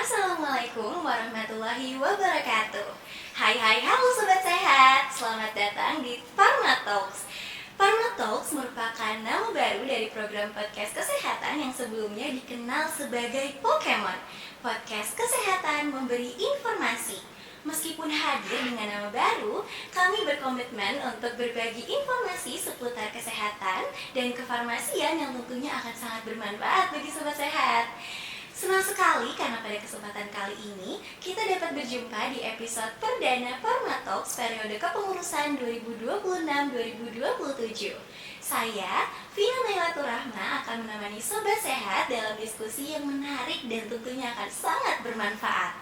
Assalamualaikum warahmatullahi wabarakatuh. Halo Sobat Sehat, selamat datang di Pharma Talks. Pharma Talks merupakan nama baru dari program podcast kesehatan yang sebelumnya dikenal sebagai Pokemon. Podcast kesehatan memberi informasi. Meskipun hadir dengan nama baru, kami berkomitmen untuk berbagi informasi seputar kesehatan dan kefarmasian yang tentunya akan sangat bermanfaat bagi Sobat Sehat. Senang sekali karena pada kesempatan kali ini kita dapat berjumpa di episode perdana Pharma Talks periode kepengurusan 2026-2027. Saya, Vina Mailatur Rahma, akan menemani Sobat Sehat dalam diskusi yang menarik dan tentunya akan sangat bermanfaat.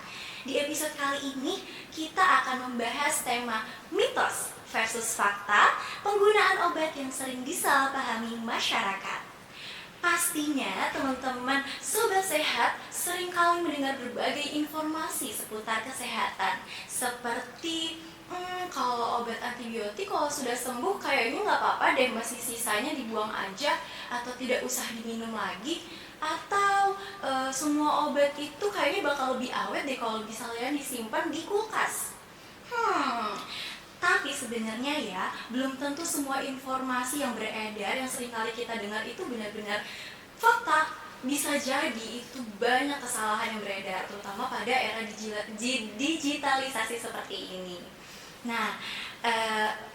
Di episode kali ini kita akan membahas tema mitos versus fakta penggunaan obat yang sering disalahpahami masyarakat. Pastinya teman-teman Sobat Sehat sering kali mendengar berbagai informasi seputar kesehatan. Seperti kalau obat antibiotik kalau sudah sembuh kayaknya nggak apa-apa deh, masih sisanya dibuang aja atau tidak usah diminum lagi. Atau semua obat itu kayaknya bakal lebih awet deh kalau misalnya disimpan di kulkas. Tapi sebenarnya ya, belum tentu semua informasi yang beredar yang seringkali kita dengar itu benar-benar fakta. Bisa jadi itu banyak kesalahan yang beredar, terutama pada era digitalisasi seperti ini. Nah,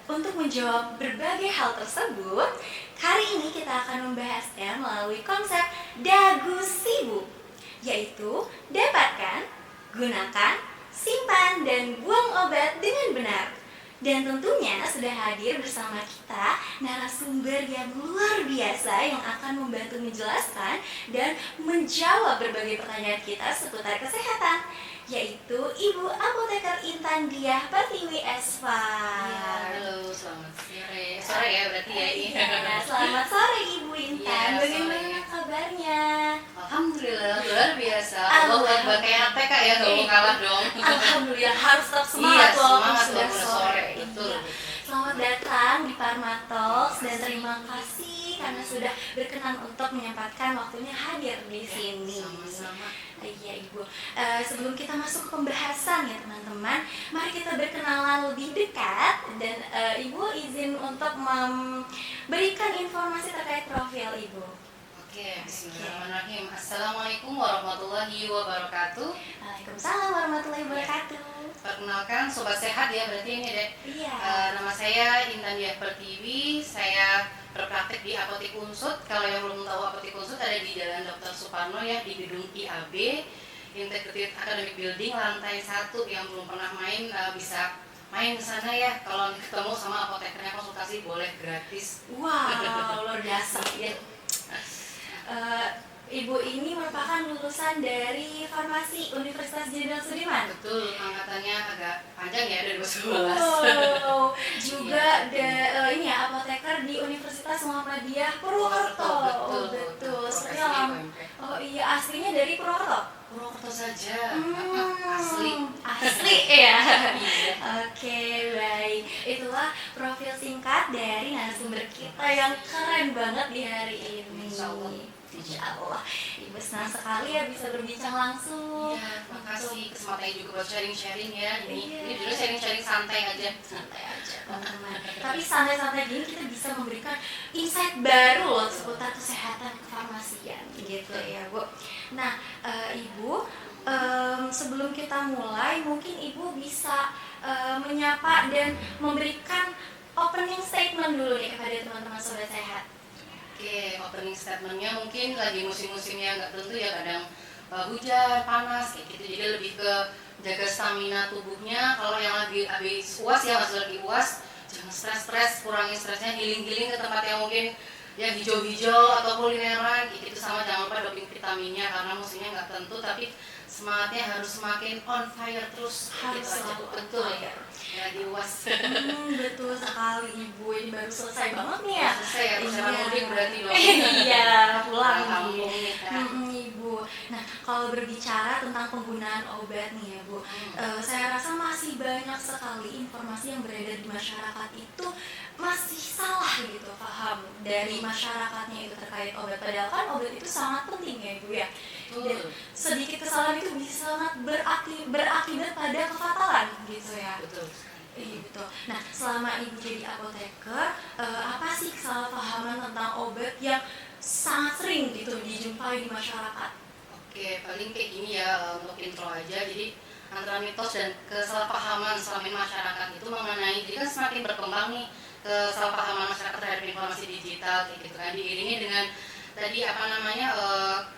untuk menjawab berbagai hal tersebut, hari ini kita akan membahasnya melalui konsep Dagu Sibuk, yaitu dapatkan, gunakan, simpan, dan buang obat dengan benar. Dan tentunya sudah hadir bersama kita narasumber yang luar biasa yang akan membantu menjelaskan dan menjawab berbagai pertanyaan kita seputar kesehatan, yaitu Ibu Apoteker Intan Diah Pertiwi Esfa. Ya, halo, selamat sore. Sore ya berarti ya ini. Ya, selamat sore Ibu Intan. Ya, bagaimana kabarnya? Alhamdulillah luar biasa. Allah Akbar, kayak ATK ya, gak mau kalah dong. Alhamdulillah, harus tetap semangat Iya, walaupun semangat sudah walaupun sore. sore. Betul. Iya. Selamat datang di Pharma Talks dan terima kasih karena sudah berkenan untuk menyempatkan waktunya hadir di sini. Sama-sama. Iya Ibu. Sebelum kita masuk ke pembahasan ya teman-teman, mari kita berkenalan lebih dekat dan Ibu izin untuk memberikan informasi terkait profil Ibu. Oke, bismillahirrahmanirrahim. Assalamualaikum warahmatullahi wabarakatuh. Waalaikumsalam warahmatullahi wabarakatuh. Perkenalkan Sobat Sehat ya, berarti ini deh. Iya. Nama saya Intan Diah Pertiwi. Saya berpraktik di Apotek Unsut. Kalau yang belum tahu Apotek Unsut ada di Jalan Dr. Suparno ya, di gedung IAB Integrated Academic Building lantai 1. Yang belum pernah main bisa main ke sana ya. Kalau ketemu sama apotekernya konsultasi boleh gratis. Wow, luar biasa ya. Ibu ini merupakan lulusan dari Farmasi Universitas Jenderal Sudirman. Betul, angkatannya agak panjang ya, 2011. Oh, juga ini ya, apoteker di Universitas Muhammadiyah Purwokerto. Betul. Sebenarnya oh iya, aslinya dari Purwokerto. Purwokerto saja. Asli ya. Iya. Oke, baik. Itulah profil singkat dari narasumber kita yang keren banget di hari ini. Insya Allah. Ibu senang sekali ya bisa berbincang langsung. Iya, makasih kesempatannya juga buat sharing-sharing ya. Ini dulu sharing-sharing santai aja. Santai aja teman-teman. Tapi santai-santai gini kita bisa memberikan insight baru loh seputar kesehatan kefarmasian gitu ya Bu. Nah Ibu, sebelum kita mulai mungkin Ibu bisa menyapa dan memberikan opening statement dulu nih kepada teman-teman Sobat Sehat. Oke, opening statementnya mungkin lagi musim-musimnya nggak tentu ya, kadang hujan, panas kayak gitu. Jadi lebih ke jaga stamina tubuhnya. Kalau yang lagi habis UAS ya, masih lagi UAS, jangan stres-stres, kurangi stresnya, healing-healing ke tempat yang mungkin yang hijau-hijau atau kulineran gitu. Sama jangan lupa doping vitaminnya karena musimnya nggak tentu, tapi semangatnya harus semakin on fire terus. Harus gitu aja. betul ya. Ya di UAS. Betul sekali Ibu, ini baru selesai banget nih ya. Selesai ya, persiapan mudik berarti dong. Iya, pulang kampung nih kan. Ibu. Nah, kalau berbicara tentang penggunaan obat nih ya Bu, saya rasa masih banyak sekali informasi yang beredar di masyarakat itu masih salah gitu paham dari masyarakatnya itu terkait obat. Padahal kan obat itu sangat penting ya Bu ya. Dan Betul. sedikit kesalahan itu bisa sangat berakibat pada kefatalan gitu ya. Betul. Iya betul. Nah, selama Ibu jadi apoteker, apa sih kesalahpahaman tentang obat yang sangat sering gitu dijumpai di masyarakat? Oke, paling kayak gini ya untuk intro aja. Jadi antara mitos dan kesalahpahaman selama ini masyarakat itu mengenai, jadi kan semakin berkembang nih kesalahpahaman masyarakat terhadap informasi digital kayak gitu kan, diiringi dengan tadi apa namanya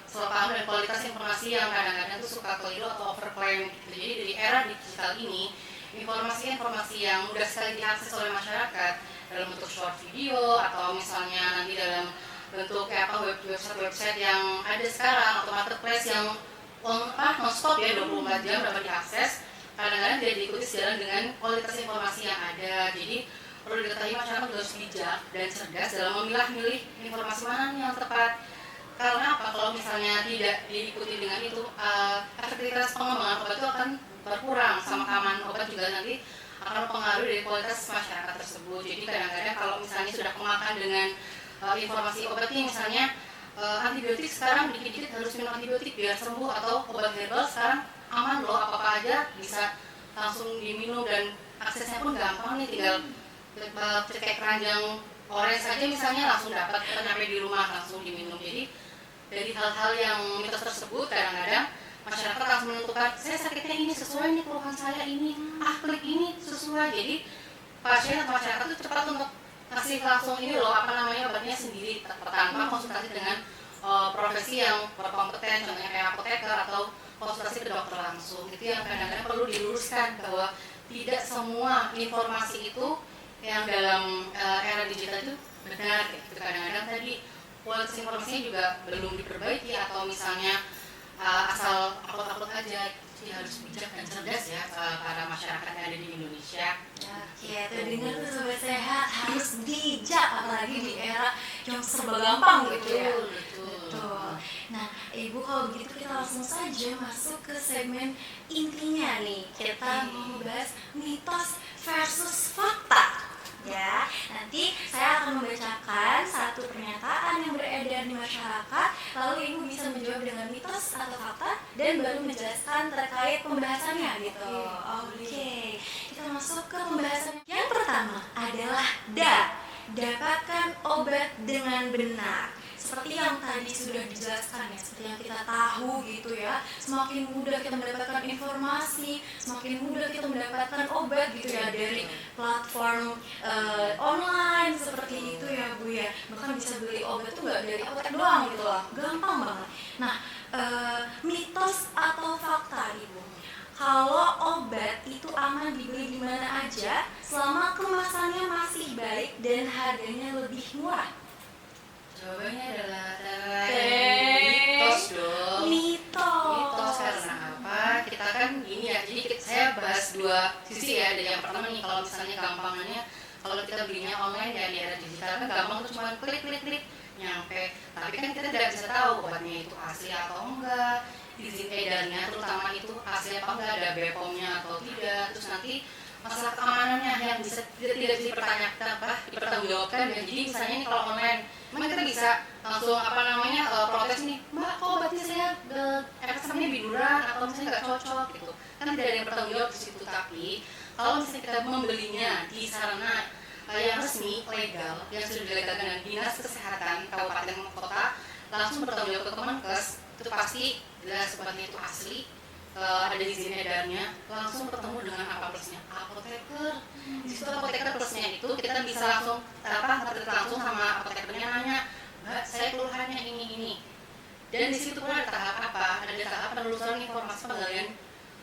kesalahpahaman dan kualitas informasi yang kadang-kadang tuh suka keliru atau overclaim gitu. Jadi dari era digital ini informasi-informasi yang mudah sekali diakses oleh masyarakat dalam bentuk short video atau misalnya nanti dalam bentuk kayak apa website yang ada sekarang atau marketplace yang non-stop ya 24 jam dapat diakses, kadang-kadang tidak diikuti sejalan dengan kualitas informasi yang ada. Jadi perlu diketahui masyarakat harus bijak dan cerdas dalam memilah-milih informasi mana nih yang tepat. Karena apa? Kalau misalnya tidak diikuti dengan itu, efektivitas pengembangan obat itu akan berkurang, sama keamanan obat juga nanti akan mempengaruhi dari kualitas masyarakat tersebut. Jadi kadang-kadang kalau misalnya sudah kemakan dengan informasi obat ini, misalnya antibiotik sekarang dikit-dikit harus minum antibiotik biar sembuh, atau obat herbal sekarang aman loh, apa-apa aja bisa langsung diminum dan aksesnya pun gampang nih, tinggal pakai keranjang orange saja misalnya langsung dapat sampai di rumah langsung diminum. Jadi dari hal-hal yang mitos tersebut kadang-kadang masyarakat langsung menentukan saya sakitnya ini sesuai nih keluhan saya ini, klik ini sesuai. Jadi pasien atau masyarakat itu cepat untuk ngasih langsung ini loh apa namanya obatnya sendiri tanpa konsultasi dengan profesi yang berkompeten, contohnya kayak apoteker atau konsultasi ke dokter langsung. Itu yang kadang-kadang perlu diluruskan bahwa tidak semua informasi itu yang dalam era digital itu benar. Gitu. Kadang-kadang tadi kualitas informasinya juga belum diperbaiki atau misalnya asal upload aja. Jadi harus bijak dan cerdas ya para masyarakat yang ada di Indonesia. Oke, tuh dengar tuh sobat sehat, harus bijak apalagi di era yang serba gampang gitu ya. Betul. Nah, Ibu kalau begitu kita langsung saja masuk ke segmen intinya nih. Kita mau membahas mitos versus fakta. Ya, nanti saya akan membacakan satu pernyataan yang beredar di masyarakat, lalu Ibu bisa menjawab dengan mitos atau fakta dan baru menjelaskan terkait pembahasannya gitu. Oke, kita masuk ke pembahasan. Yang pertama adalah dapatkan obat dengan benar. Seperti yang tadi sudah dijelaskan ya, seperti yang kita tahu gitu ya, semakin mudah kita mendapatkan informasi, semakin mudah kita mendapatkan obat gitu ya dari platform online seperti itu ya Bu ya. Bahkan bisa beli obat tuh nggak dari apotek doang gitu loh, gampang banget. Nah, mitos atau fakta Ibu? Kalau obat itu aman dibeli di mana aja selama kemasannya masih baik dan harganya lebih murah. Jawabannya adalah mitos dong. Mitos karena apa? Kita kan gini ya. Jadi saya bahas dua sisi ya. Dari yang pertama nih, kalau misalnya gampangannya, kalau kita belinya online ya di era digital kan gampang tuh cuma klik nyampe. Tapi kan kita tidak bisa tahu obatnya itu asli atau enggak, izin edarnya terutama itu asli apa enggak, ada BPOM-nya atau tidak. Terus nanti masalah keamanannya yang bisa tidak bisa dipertanggungjawabkan. Dan jadi misalnya nih kalau online, memang kita bisa langsung protes nih, Mbak kok obatnya saya efek sampingnya biduran atau misalnya nggak cocok gitu. Kan tidak ada yang bertanggung jawab di situ. Tapi kalau misalnya kita membelinya di sarana yang resmi, legal, yang sudah dilegalkan dengan dinas kesehatan kabupaten kota, langsung bertanggung jawab ke Kemenkes, itu pasti jelas obatnya itu asli, ada izin edarnya, langsung bertemu dengan apa plusnya, apoteker. Di situ apoteker plusnya itu kita bisa langsung langsung sama apotekernya nanya, Mbak saya keluhannya ini. Dan di situ pun ada tahap ada tahap penelusuran informasi penggalian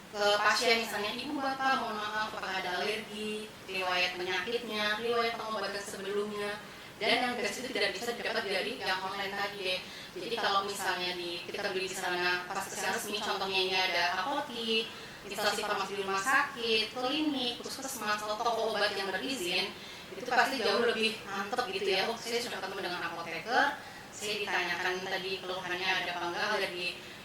ke pasien, misalnya ibu bapak mohon maaf apakah ada alergi, riwayat penyakitnya, riwayat pengobatan sebelumnya. Dan yang dari situ tidak bisa didapat dari yang online tadi deh. Jadi kalau misalnya kita beli di sana fasilitas resmi, contohnya ini ada apotik, instalasi farmasi di rumah sakit, klinik, puskesmas atau toko obat yang berizin, itu pasti jauh lebih mantep gitu ya. Oh saya sudah ketemu dengan apoteker, saya ditanyakan tadi keluhannya ada apa enggak, ada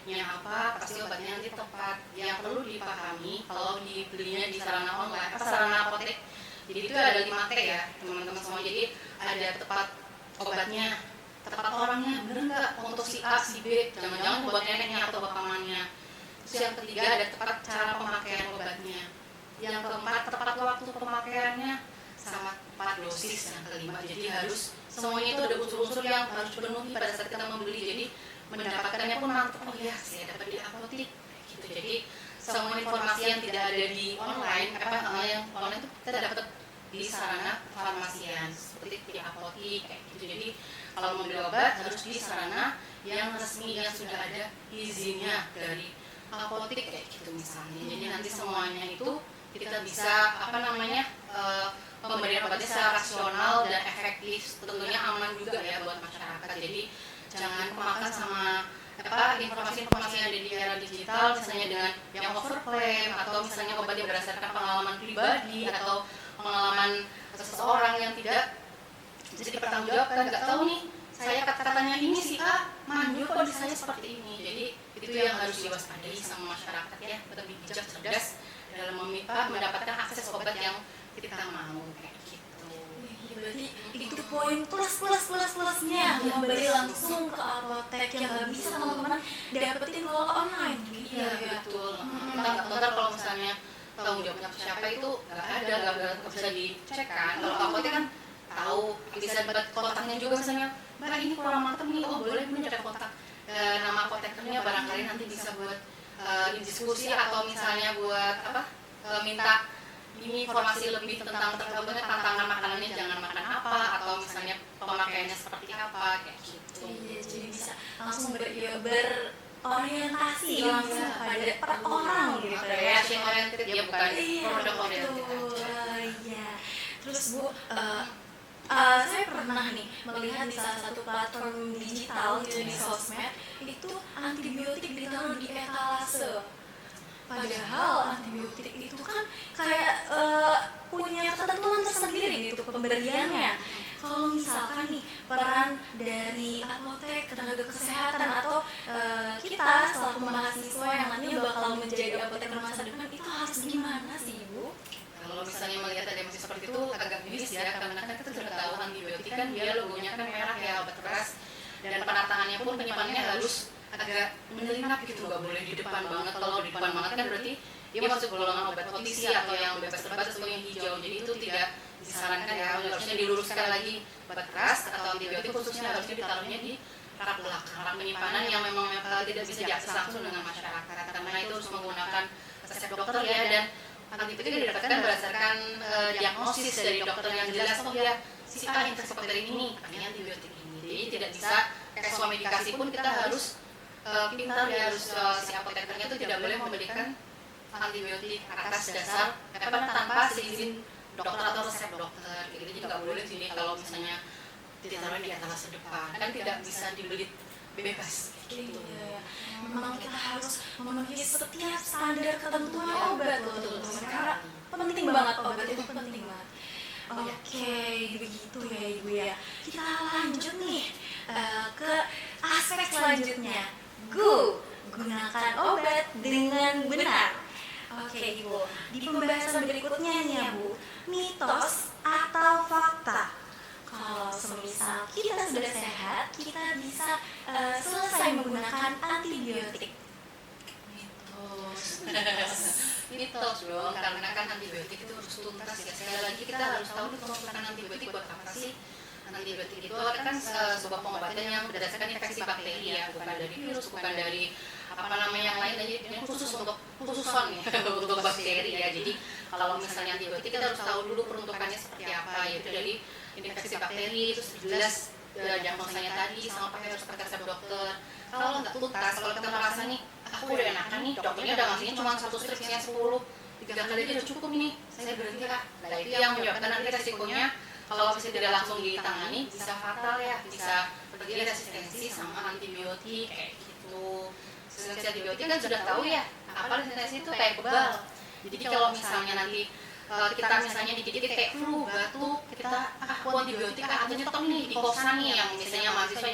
apa, pasti obatnya nanti tepat. Yang perlu dipahami kalau dibelinya di sarana online, sarana apotek, jadi itu ada 5T ya teman-teman semua. Jadi ada tepat obatnya, tepat orangnya, bener nggak untuk si A, si B, jangan-jangan buat neneknya atau pamannya. Terus yang ketiga ada tepat cara pemakaian obatnya. Yang keempat tepat waktu pemakaiannya, sama tepat dosis. Yang kelima, jadi harus semuanya itu ada unsur-unsur yang harus dipenuhi pada saat kita membeli. Jadi mendapatkannya pun mantap, oh ya saya dapat di apotek gitu. Jadi semua informasi yang tidak ada di online, yang online itu kita dapat di sarana farmasian seperti di apotek kayak gitu. Jadi kalau mau beli obat harus di sarana yang resmi, yang sudah ada izinnya dari apotek kayak gitu misalnya. Jadi nanti semuanya itu kita bisa pemberian obatnya secara rasional dan efektif, tentunya aman juga ya buat masyarakat. Jadi jangan kemakan sama informasi-informasi yang ada di era digital, misalnya dengan yang overclaim atau misalnya obat yang berdasarkan pengalaman pribadi atau pengalaman seseorang yang tidak bisa dipertanggungjawabkan. Nggak tahu nih, saya katanya ini si A manjur kok di saya seperti ini. Jadi itu yang harus diwaspadai sama masyarakat ya, lebih bijak, cerdas dalam mendapatkan akses obat yang kita mau kayak gitu. Berarti itu poin plusnya membeli langsung ke apotek yang nggak bisa teman-teman dapetin kalau online. Iya betul. Ntar kalau misalnya tanggung jawabnya siapa itu nggak bisa dicek kan. Kalau apotek kan tahu, bisa dapat kontaknya juga misalnya. Mbak ini kurang mantep nih, oh boleh minta kontak nama apotekernya, barangkali nanti bisa buat diskusi atau misalnya buat minta ini informasi lebih tentang tantangan makanannya, jangan makan apa, atau misalnya pemakaiannya seperti apa kayak gitu. Iya, jadi bisa langsung berorientasi langsung pada per orang gitu ya. Patient oriented ya, bukan produk oriented. Iya. Terus Bu, saya pernah nih melihat di salah satu platform digital gitu di sosmed itu antibiotik ditaruh di etalase. Padahal antibiotik itu kan kayak punya ketentuan tersendiri gitu pemberiannya. Kalau misalkan nih peran dari apotek, tenaga kesehatan atau kita selaku mahasiswa yang nantinya bakal menjadi apoteker masa depan itu harus gimana sih Ibu? Kalau misalnya melihat ada masih seperti itu agak miris ya, karena kan kita sudah tahu antibiotik kan dia logonya kan merah ya, obat keras, dan penatangannya pun penyimpanannya harus agak menyelinap gitu, nggak boleh di depan banget. Kalau di depan banget kan berarti dia masuk golongan obat OTC atau yang bebas terbatas atau yang hijau. Jadi itu tidak disarankan ya, harusnya diluruskan lagi. Obat keras atau antibiotik khususnya harusnya ditaruhnya di rak belakang, rak penyimpanan yang memang tidak bisa diakses langsung dengan masyarakat, karena itu harus menggunakan resep dokter ya. Dan antibiotik didapatkan berdasarkan diagnosis dari dokter yang jelas, oh ya si A infeksi bakteri ini pakainya antibiotik ini. Jadi tidak bisa kayak suami medikasi pun kita harus pintar ya, harus si apotekernya itu tidak boleh memberikan antibiotik atas dasar tanpa seizin dokter atau resep dokter gitu. Jadi nggak boleh sini kalau misalnya ditaruh di atas depan, kan tidak bisa dibeli bebas gitu. Iya, memang kita harus memenuhi setiap standar ketentuan obat loh teman-teman, karena penting banget obat itu penting banget. Oke, begitu ya Ibu ya. Kita lanjut nih ke aspek selanjutnya. Gunakan obat dengan benar. Oke Ibu, di pembahasan berikutnya nih ya Bu, mitos atau fakta. Kalau semisal kita sudah sehat, kita bisa selesai menggunakan antibiotik. Mitos dong, karena kan antibiotik itu harus tuntas ya. Sekali lagi kita harus tahu penggunaan antibiotik buat apa sih. Antibiotik itu kan sebuah pengobatan yang berdasarkan infeksi bakteri ya, bukan dari virus, bukan dari yang lain, jadi khusus untuk untuk bakteri ya. Jadi kalau misalnya antibiotik kita harus tahu dulu peruntukannya seperti apa, yaitu dari infeksi bakteri, terus jelas diagnosanya tadi, sama harus pakai resep dokter. Kalau nggak tuntas, kalau kita merasa nih aku udah enakan nih, dokternya udah ngasihnya cuma 1 strip yang 10, 3 kali aja udah cukup nih, saya berhenti lah. Nah itu yang menyebabkan nanti resikonya kalau misalnya tidak langsung ditangani bisa fatal ya, bisa terjadi resistensi sama antibiotik kayak gitu. Resistensi antibiotik kan sudah tahu ya, apa resistensi itu kayak kebal. Jadi kalau misalnya nanti kita misalnya dikit-dikit kayak flu, batuk, kita aku antibiotik atau nyetok nih di kosan nih yang misalnya mahasiswa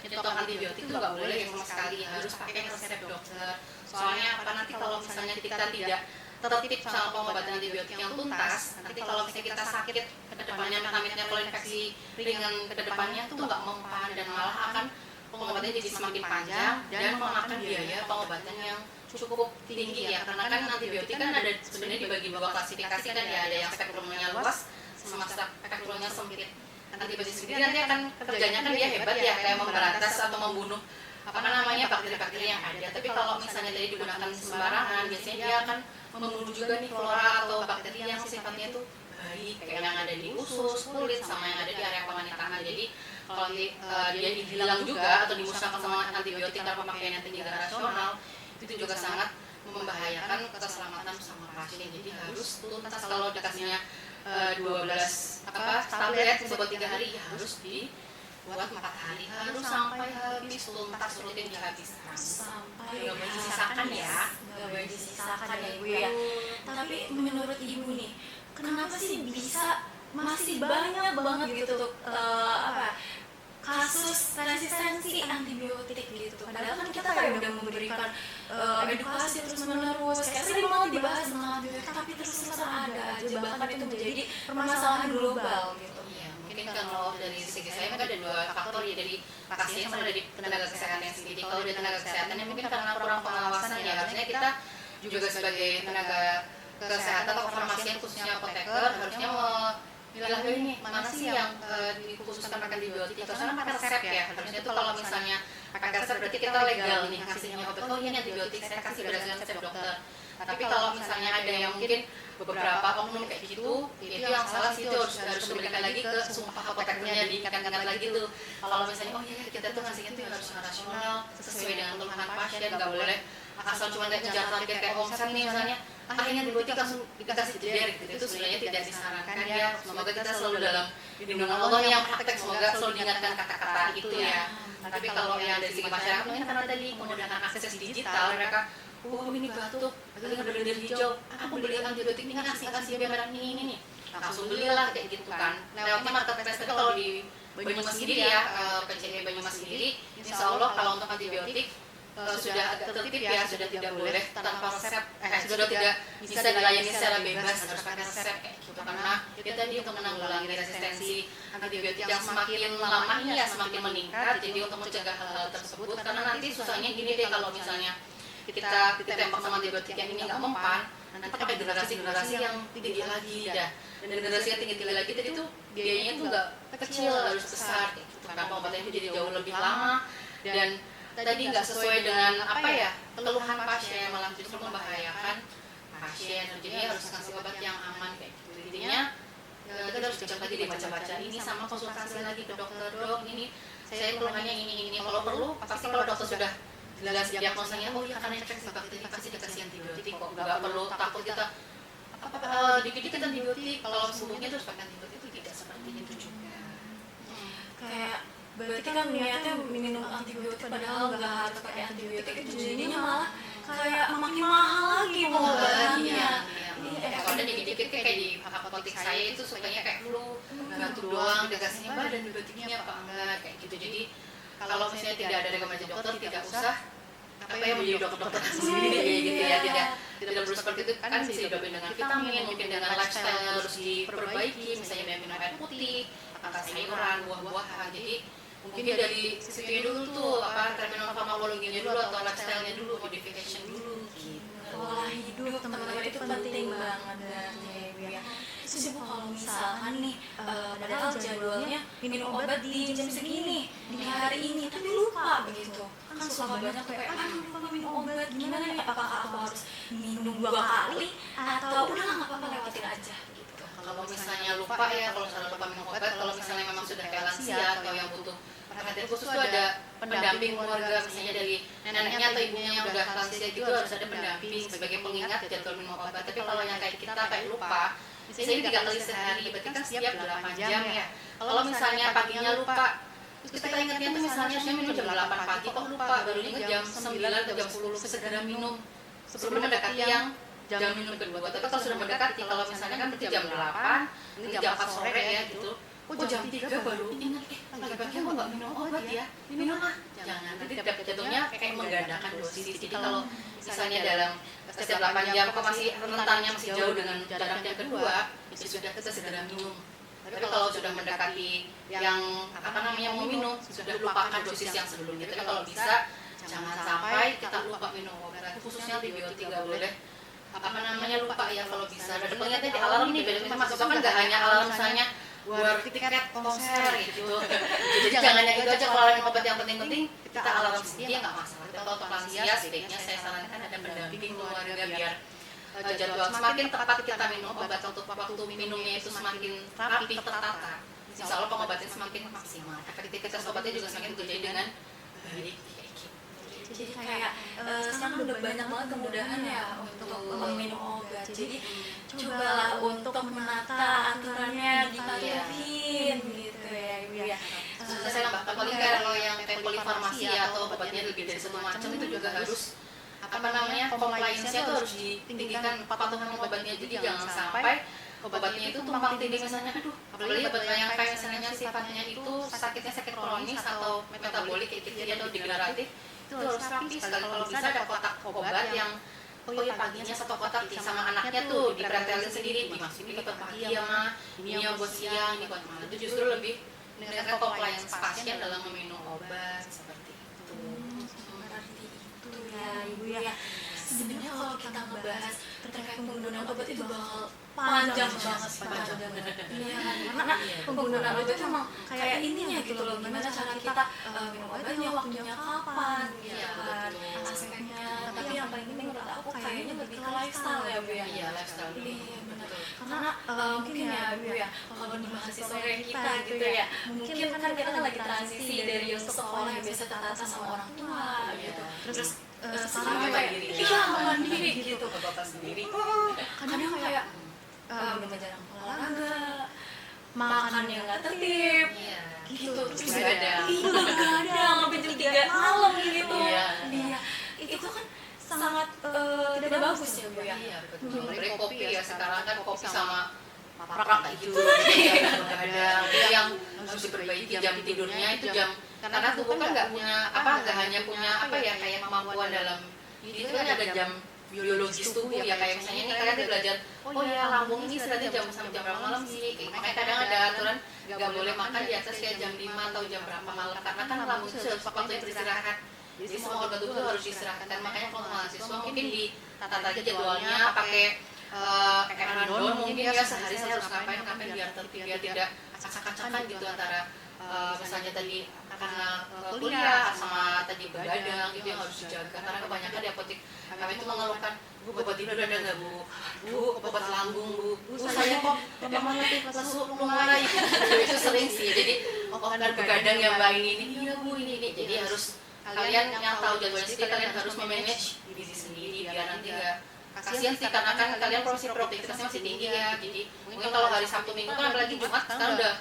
nyetok antibiotik itu nggak boleh sama sekali, harus pakai resep dokter. Soalnya apa, nanti kalau misalnya kita tidak tertib sama pengobatan antibiotik yang tuntas, nanti kalau misalnya kita sakit ke depannya, amit-amitnya kalau infeksi ringan ke depannya tuh nggak mempan dan malah akan pengobatannya jadi semakin panjang dan memakan biaya pengobatan yang cukup tinggi ya, karena kan antibiotik kan ada sebenarnya dibagi dua klasifikasi kan ya, ada yang spektrumnya luas sama spektrumnya sempit. Antibiotik sendiri nanti akan kerjanya kan dia hebat ya, kayak memberantas atau membunuh apa namanya bakteri-bakteri yang ada. Tapi kalau misalnya tadi digunakan sembarangan, biasanya dia akan membunuh juga nih flora atau bakteri yang sifatnya itu baik, kayak yang ada di usus, kulit, sama yang ada di area kewanitaan. Jadi kalau dia hilang juga atau dimusnahkan sama antibiotik tanpa pemakaian yang tidak rasional, itu juga sangat membahayakan keselamatan sama pasien. Jadi harus tuntas, kalau dikasihnya 12 tablet buat 3 hari, ya harus dibuat 4 hari, harus sampai habis tuntas, rutin dihabiskan. Sampai nggak boleh disisakan ya. Nggak boleh disisakan ya Bu ya. Tapi menurut Ibu nih, kenapa sih bisa masih banyak banget gitu kasus resistensi antibiotik gitu? Padahal kan kita kayak udah memberikan edukasi terus menerus, kayak sering banget dibahas tentang antibiotik, tapi terus-terusan ada aja, bahkan itu menjadi permasalahan global gitu. Iya, mungkin kalau dari segi saya kan ada dua faktor ya, dari pasien sama dari tenaga kesehatan yang sendiri. Kalau dari tenaga kesehatannya mungkin karena kurang pengawasan ya, harusnya kita juga sebagai tenaga kesehatan atau farmasian khususnya apoteker harusnya memilah ini mana sih yang dikhususkan pakai antibiotik, karena pakai resep ya. Harusnya itu kalau misalnya pakai resep berarti kita legal nih ngasihnya obat, oh ini antibiotik saya kasih berdasarkan resep dokter. Tapi kalau misalnya ada yang mungkin beberapa oknum kayak gitu, itu yang salah sih, itu harus diberikan lagi ke sumpah apotekernya, diingat-ingat lagi tuh. Kalau misalnya oh iya kita tuh ngasihnya tuh harus rasional sesuai dengan keluhan pasien, nggak boleh asal cuma ngejar target kayak omset nih misalnya, akhirnya antibiotik langsung dikasih jeder gitu. Itu sebenarnya tidak disarankan ya. Semoga kita selalu dalam lindungan Allah yang praktek, semoga selalu diingatkan kata-kata itu ya. Tapi kalau yang dari segi masyarakat mungkin karena tadi menggunakan akses digital, mereka ini batuk, lagi bener-bener hijau, aku beli antibiotik ini kasih biar ini langsung belilah kayak gitu kan. Lewatnya marketplace. Tapi kalau di Banyumas sendiri ya, PCE Banyumas sendiri, insya Allah kalau untuk antibiotik sudah agak tertib ya, sudah tidak boleh tanpa resep, sudah tidak bisa dilayani secara bebas, harus pakai resep kayak gitu. Karena itu tadi untuk menanggulangi resistensi antibiotik yang semakin lama ini ya semakin meningkat. Jadi untuk mencegah hal-hal tersebut, karena nanti susahnya gini deh, kalau misalnya kita tembak sama antibiotik yang ini nggak mempan, nanti pakai generasi yang tinggi lagi dah, dan generasi yang tinggi lagi jadi itu biayanya tuh nggak kecil, harus besar kayak gitu kan. Pengobatannya itu jadi jauh lebih lama dan tadi nggak sesuai dengan apa ya keluhan pasien, malah justru membahayakan pasien. Jadi harus kasih obat yang aman kayak gitu. Intinya kita harus lagi dibaca-baca ini sama konsultasi lagi ke dokter, dok ini saya keluhannya ini. Kalau perlu pasti kalau dokter sudah jelas diagnosanya, oh iya karena infeksi bakteri pasti dikasih antibiotik kok, nggak perlu takut kita dikit-dikit antibiotik, kalau sembuhnya terus pakai antibiotik, itu tidak seperti itu juga. Kayak berarti kan niatnya minum antibiotik padahal nggak harus pakai antibiotik, itu jadinya malah kayak makin mahal lagi pengobatannya. Kalau ada dikit-dikit kayak di apotek saya itu sukanya kayak flu, batuk doang, dikasihnya mbak dan antibiotiknya apa enggak kayak gitu. Jadi kalau misalnya tidak ada rekomendasi dokter, tidak usah apa ya menjadi dokter sendiri kayak gitu ya, tidak perlu seperti itu kan. Bisa didoping dengan vitamin, mungkin dengan lifestyle harus diperbaiki, misalnya minum air putih, makan sayuran, buah-buahan. Jadi mungkin dari sisi dulu tuh apa terminal farmakologinya dulu atau lifestyle-nya dulu, modification dulu gitu. Pola hidup teman-teman itu penting banget ya. Terus Bu, kalau misalkan nih padahal jadwalnya minum obat di jam segini, di hari ini, tapi lupa begitu. Kan suka banyak kayak aduh lupa minum obat, gimana nih, apakah aku harus minum 2 kali atau udah nggak apa-apa lewatin aja gitu. Kalau misalnya lupa ya, kalau misalnya lupa minum obat, kalau misalnya memang sudah kayak lansia atau yang butuh perhatian khusus tuh ada pendamping keluarga, misalnya dari neneknya atau ibunya yang udah lansia gitu, harus ada pendamping sebagai pengingat jadwal minum obat. Tapi kalau yang kayak kita kayak lupa, misalnya 3 kali sehari, berarti kan setiap 8 jam ya. Kalau misalnya paginya lupa, terus kita ingatnya tuh misalnya saya minum jam 8 pagi, kok lupa, baru ingat jam 9 atau jam 10, segera minum sebelum mendekati yang jam minum kedua. Tapi kalau sudah mendekati, kalau misalnya kan berarti jam 8, ini jam 4 sore ya gitu. Oh jam 3 baru ingat, pagi-pagi aku nggak minum obat ya, minum lah. Jangan, nanti jatuhnya kayak menggandakan dosis. Jadi kalau misalnya dalam setiap 8 jam kok masih rentannya masih jauh dengan jarak yang kedua, ya sudah kita segera minum. Tapi kalau sudah mendekati yang mau minum, sudah lupakan dosis yang sebelumnya. Tapi kalau bisa jangan sampai kita lupa minum obat, khususnya antibiotik nggak boleh lupa ya kalau bisa. Dan pengingatnya di alarm nih, beda mahasiswa kan nggak hanya alarm misalnya buat tiket konser gitu. Jadi jangan yang itu aja, kalau alarm obat yang penting-penting kita alarm sedia nggak masalah. Tapi kalau untuk lansia sebaiknya saya sarankan ada pendamping keluarga biar jadwal semakin tepat kita minum obat, untuk waktu minumnya itu semakin rapi, tertata. Insya Allah pengobatan semakin maksimal. Efektivitas obatnya juga semakin terjadi dengan baik. Jadi kayak sekarang udah banyak banget kemudahan ya untuk minum obat. Jadi cobalah untuk menata aturannya, dipatuhin gitu ya Ibu ya. Saya nambah, paling kalau yang kayak polifarmasi atau obatnya lebih dari satu macam itu juga harus compliance-nya itu harus ditinggikan, kepatuhan obatnya. Jadi jangan sampai obatnya itu tumpang tindih, misalnya apalagi obat yang kayak misalnya sifatnya itu sakitnya sakit kronis atau metabolik kayak gitu atau degeneratif, itu harus rapi sekali. Kalau bisa ada kotak obat yang paginya satu kotak sama anaknya tuh dipretelin sendiri, dimasukin ke pagi ya mah, ini yang buat siang, ini buat malam. Itu justru lebih meningkatkan compliance pasien dalam meminum obat seperti itu. Berarti itu ya Ibu ya. Sebenarnya kalau kita ngebahas terkait penggunaan obat itu bakal panjang banget. Iya, karena penggunaan obat itu emang kayak ininya gitu loh, gimana cara kita minum obatnya, waktunya kapan, gitu kan, aspeknya. Tapi yang paling penting menurut aku kayaknya lebih ke lifestyle ya Bu ya. Iya, lifestyle. Iya benar. Karena mungkin ya Bu ya, kalau di mahasiswa kayak kita gitu ya, mungkin kan kita kan lagi transisi dari yang sekolah yang biasa tatap sama orang tua gitu. Terus sekarang kayak mandiri gitu. Bapak sendiri. Kadang kayak udah jarang olahraga, makan yang nggak tertib, gitu. Terus begadang sampai jam 3 malam gitu. Iya. Itu kan sangat tidak bagus ya Bu ya. Iya, betul. Apalagi kopi ya, sekarang kan kopi sama marak itu begadang. Itu yang harus diperbaiki jam tidurnya, itu jam, karena tubuh kan nggak hanya punya kayak kemampuan dalam itu kan ada jam biologis tubuh ya, kayak misalnya ini kalian belajar lambung ini istirahatnya jam sampai jam berapa malam sih, makanya kadang ada aturan nggak boleh makan di atas kayak jam 5 atau jam berapa malam, karena kan lambung itu harus waktu beristirahat. Jadi semua organ tubuh harus istirahatkan. Makanya kalau mahasiswa mungkin ditata aja jadwalnya pakai rundown mungkin ya, sehari saya harus ngapain biar tertib, biar tidak acak-acakan gitu antara misalnya tadi karena kuliah sama tadi begadang itu yang harus dijaga. Karena kebanyakan di apotek kami itu mengeluhkan, Bu, obat tidur ada nggak Bu? Bu, obat lambung Bu, saya kok lemah letih, lesu, lumara itu sering sih. Jadi karena begadang ya Mbak ini iya Bu ini. Jadi harus kalian yang tahu jadwalnya sendiri, kalian harus memanage diri sendiri biar nanti nggak kasihan sih, karena kan kalian produktivitasnya masih tinggi ya. Jadi mungkin kalau hari Sabtu Minggu kan apalagi Jumat sekarang udah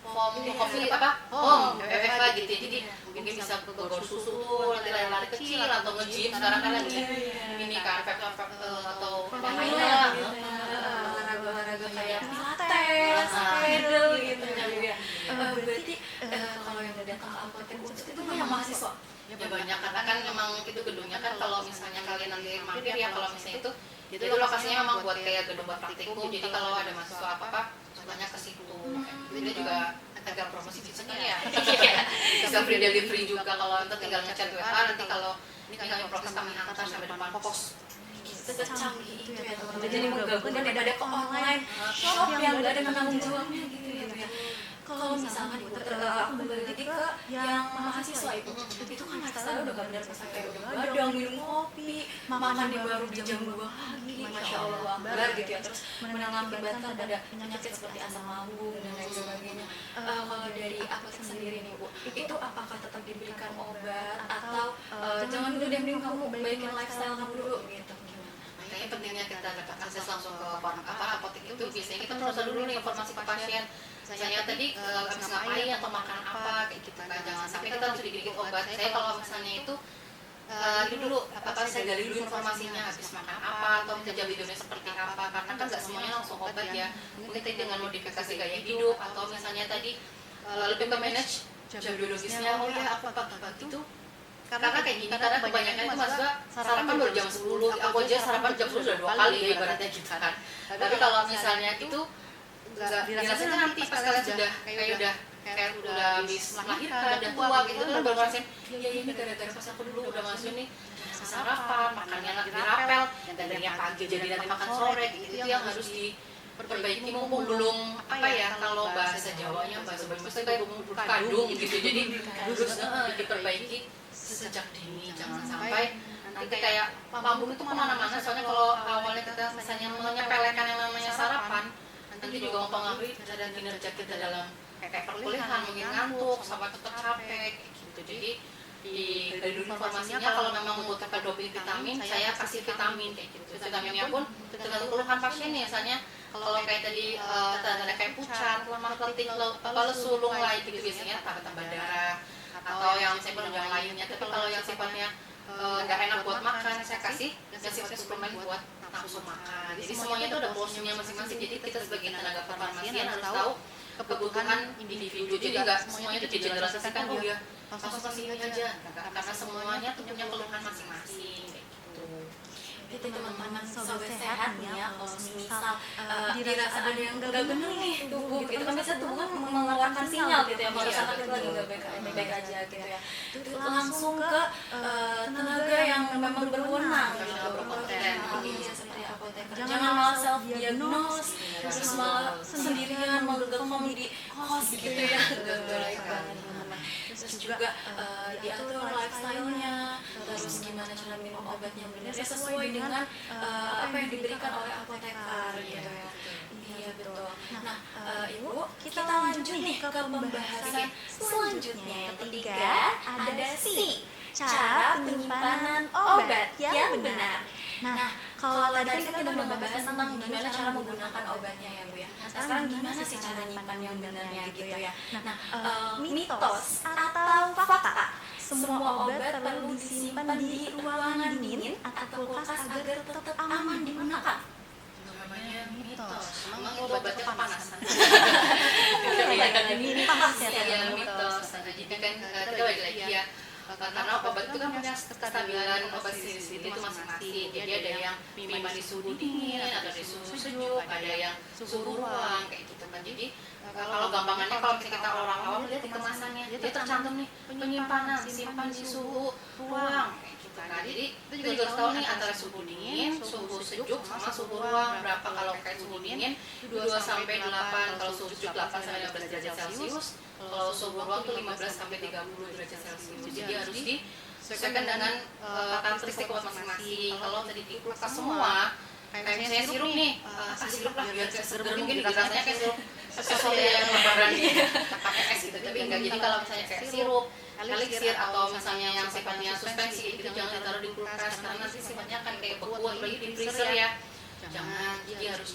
home WFH gitu. Jadi mungkin bisa gor susu, nanti lari-lari kecil atau nge-gym. Sekarang kan lagi ini kan atau olahraga kayak pilates, pedal gitu ya. Berarti kalau yang udah datang ke apotek Unsud itu banyak mahasiswa? Ya banyak, karena kan memang itu gedungnya kan kalau misalnya kalian nanti mampir ya, kalau misalnya itu lokasinya memang buat kayak gedung buat praktikum. Jadi kalau ada mahasiswa apa banyak ke situ. Itu juga agak promosi bisanya ya. Bisa free delivery juga, kalau nanti tinggal ngechat WA, nanti kalau ini kami proses kami antar sampai depan pos. Secanggih itu ya teman-teman. Jadi menggabungkan daripada ke online shop yang nggak ada penanggung jawabnya gitu ya. Kalau misalkan aku kembali lagi ke yang mahasiswa itu kan lifestyle udah gak benar, kayak udah begadang, minum kopi, makan di baru di jam 2 pagi, Masya Allah Akbar gitu ya. Terus mengakibatkan ada penyakit seperti asam lambung dan lain sebagainya. Kalau dari aku sendiri nih Bu, itu apakah tetap diberikan obat atau jangan dulu deh, kamu baikin lifestyle kamu dulu gitu? Makanya pentingnya kita dapat akses langsung ke apotek itu. Biasanya kita terus dulu nih informasi ke pasien, saya tadi habis ngapain atau makan apa kayak gitu kan. Jangan sampai kita harus dikit-dikit obat. Saya kalau misalnya itu itu dulu apa saya gali dulu informasinya habis makan apa atau jam tidurnya seperti apa, karena kan nggak semuanya langsung obat ya, mungkin tadi dengan modifikasi gaya hidup atau misalnya tadi lebih ke manage jam biologisnya. Oh ya aku pagi itu karena kayak gini, karena kebanyakan itu maksudnya sarapan baru jam 10, aku aja sarapan jam 10 sudah 2 kali ya ibaratnya kita kan. Tapi kalau misalnya itu nggak dirasain nanti pas kalian sudah kayak udah habis melahirkan, udah tua gitu kan baru ngerasain ya ini gara-gara pas aku dulu udah masuk nih sarapan, makannya nanti dirapel, dan tadinya pagi jadi nanti makan sore gitu, itu yang harus diperbaiki mumpung belum apa ya, kalau bahasa Jawanya bahasa Banyumas kayak bumbu kadung gitu, jadi harus diperbaiki sejak dini, jangan sampai nanti kayak lambung itu kemana-mana. Soalnya kalau awalnya kita misalnya menyepelekan yang namanya sarapan, nanti juga mempengaruhi terhadap kinerja kita dalam kayak perkuliahan, mungkin ngantuk, sama tetap capek gitu. Jadi dari informasinya kalau memang membutuhkan doping vitamin, saya kasih vitamin kayak gitu. Vitaminnya pun tergantung keluhan pasien nih, misalnya kalau kayak tadi tanda kayak pucat, lemah ketik, lesu, lunglai gitu biasanya tambah darah atau yang yang lainnya. Tapi kalau yang sifatnya nggak enak buat makan, saya kasih sifatnya suplemen buat nafsu makan. Jadi semuanya itu ada porsinya masing-masing. Jadi kita sebagai tenaga kefarmasian harus tahu kebutuhan individu. Jadi nggak semuanya itu digeneralisasikan, oh ya langsung kasih ini aja, karena semuanya tuh punya keluhan masing-masing kayak gitu. Itu teman-teman sobat sehat nih ya, kalau misal dirasa ada yang nggak bener nih tubuh gitu kan, biasanya tubuh kan mengeluarkan sinyal gitu ya, kalau misalkan kita lagi nggak baik aja gitu ya, itu langsung ke tenaga yang memang berwenang gitu, berkompeten, seperti apoteker. Jangan malah self diagnose terus malah sendirian menggegem di kos gitu ya, nggak baik banget teman-teman. Terus juga diatur lifestyle-nya, terus gimana cara minum obatnya benar ya, sesuai dengan apa yang diberikan oleh apoteker gitu ya. Iya betul. Nah, Ibu, kita lanjut nih ke pembahasan selanjutnya. Yang ketiga ada C, cara penyimpanan obat yang benar. Nah, kalau tadi kan kita udah membahas tentang gimana cara menggunakan obatnya ya Bu ya. Nah, sekarang gimana sih cara nyimpan yang benarnya gitu ya. Nah, mitos atau fakta, semua obat perlu disimpan di ruangan dingin atau kulkas agar tetap aman digunakan. Namanya mitos, emang obatnya kepanasan. Mitos Ya mitos. Jadi kan kita balik lagi ya, karena obat itu kan punya kestabilan obat sendiri itu masing-masing. Jadi ada yang minuman di suhu dingin, ada di suhu sejuk, ada yang suhu ruang kayak gitu kan. Jadi kalau gampangannya, kalau misalnya kita orang awam lihat di kemasannya, dia tercantum nih penyimpanan simpan di suhu ruang kayak gitu kan. Jadi kita juga harus tahu nih antara suhu dingin, suhu sejuk sama suhu ruang berapa. Kalau kayak suhu dingin 2 sampai 8, kalau suhu sejuk 8 sampai 15 derajat Celcius. Kalau suhu ruang tuh 15 sampai 30 derajat Celcius. Jadi harus disesuaikan dengan karakteristik obat masing-masing. Kalau tadi di kulkas semua, kayak misalnya sirup nih, sirup lah biar kayak seger, mungkin rasanya kayak sirup sesuatu yang lebaran pakai es gitu. Tapi enggak, jadi kalau misalnya kayak sirup, eliksir atau misalnya yang sifatnya suspensi itu jangan ditaruh di kulkas, karena nanti sifatnya akan kayak beku, apalagi di freezer ya. Jangan, jadi harus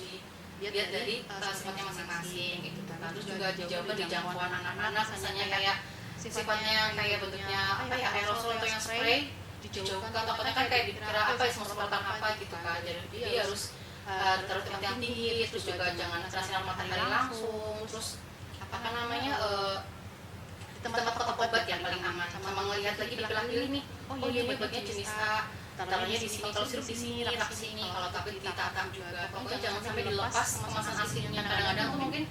dilihat dari sifatnya masing-masing gitu. Terus juga dijauhkan di jangkauan anak-anak, misalnya kayak sifatnya kayak bentuknya apa ya, aerosol atau yang spray, dijauhkan. Takutnya kan kayak dikira apa ya, semprotan apa gitu kan. Jadi dia harus taruh tempat yang tinggi, terus juga jangan kena sinar matahari langsung, terus apa namanya di tempat-tempat obat yang paling aman, sama ngelihat lagi dipilah-pilih nih, oh iya ini obatnya jenis A, taruhnya di sini, kalau sirup di sini, rak sini, kalau tapi ditata juga. Pokoknya jangan sampai dilepas kemasan aslinya. Kadang-kadang tuh mungkin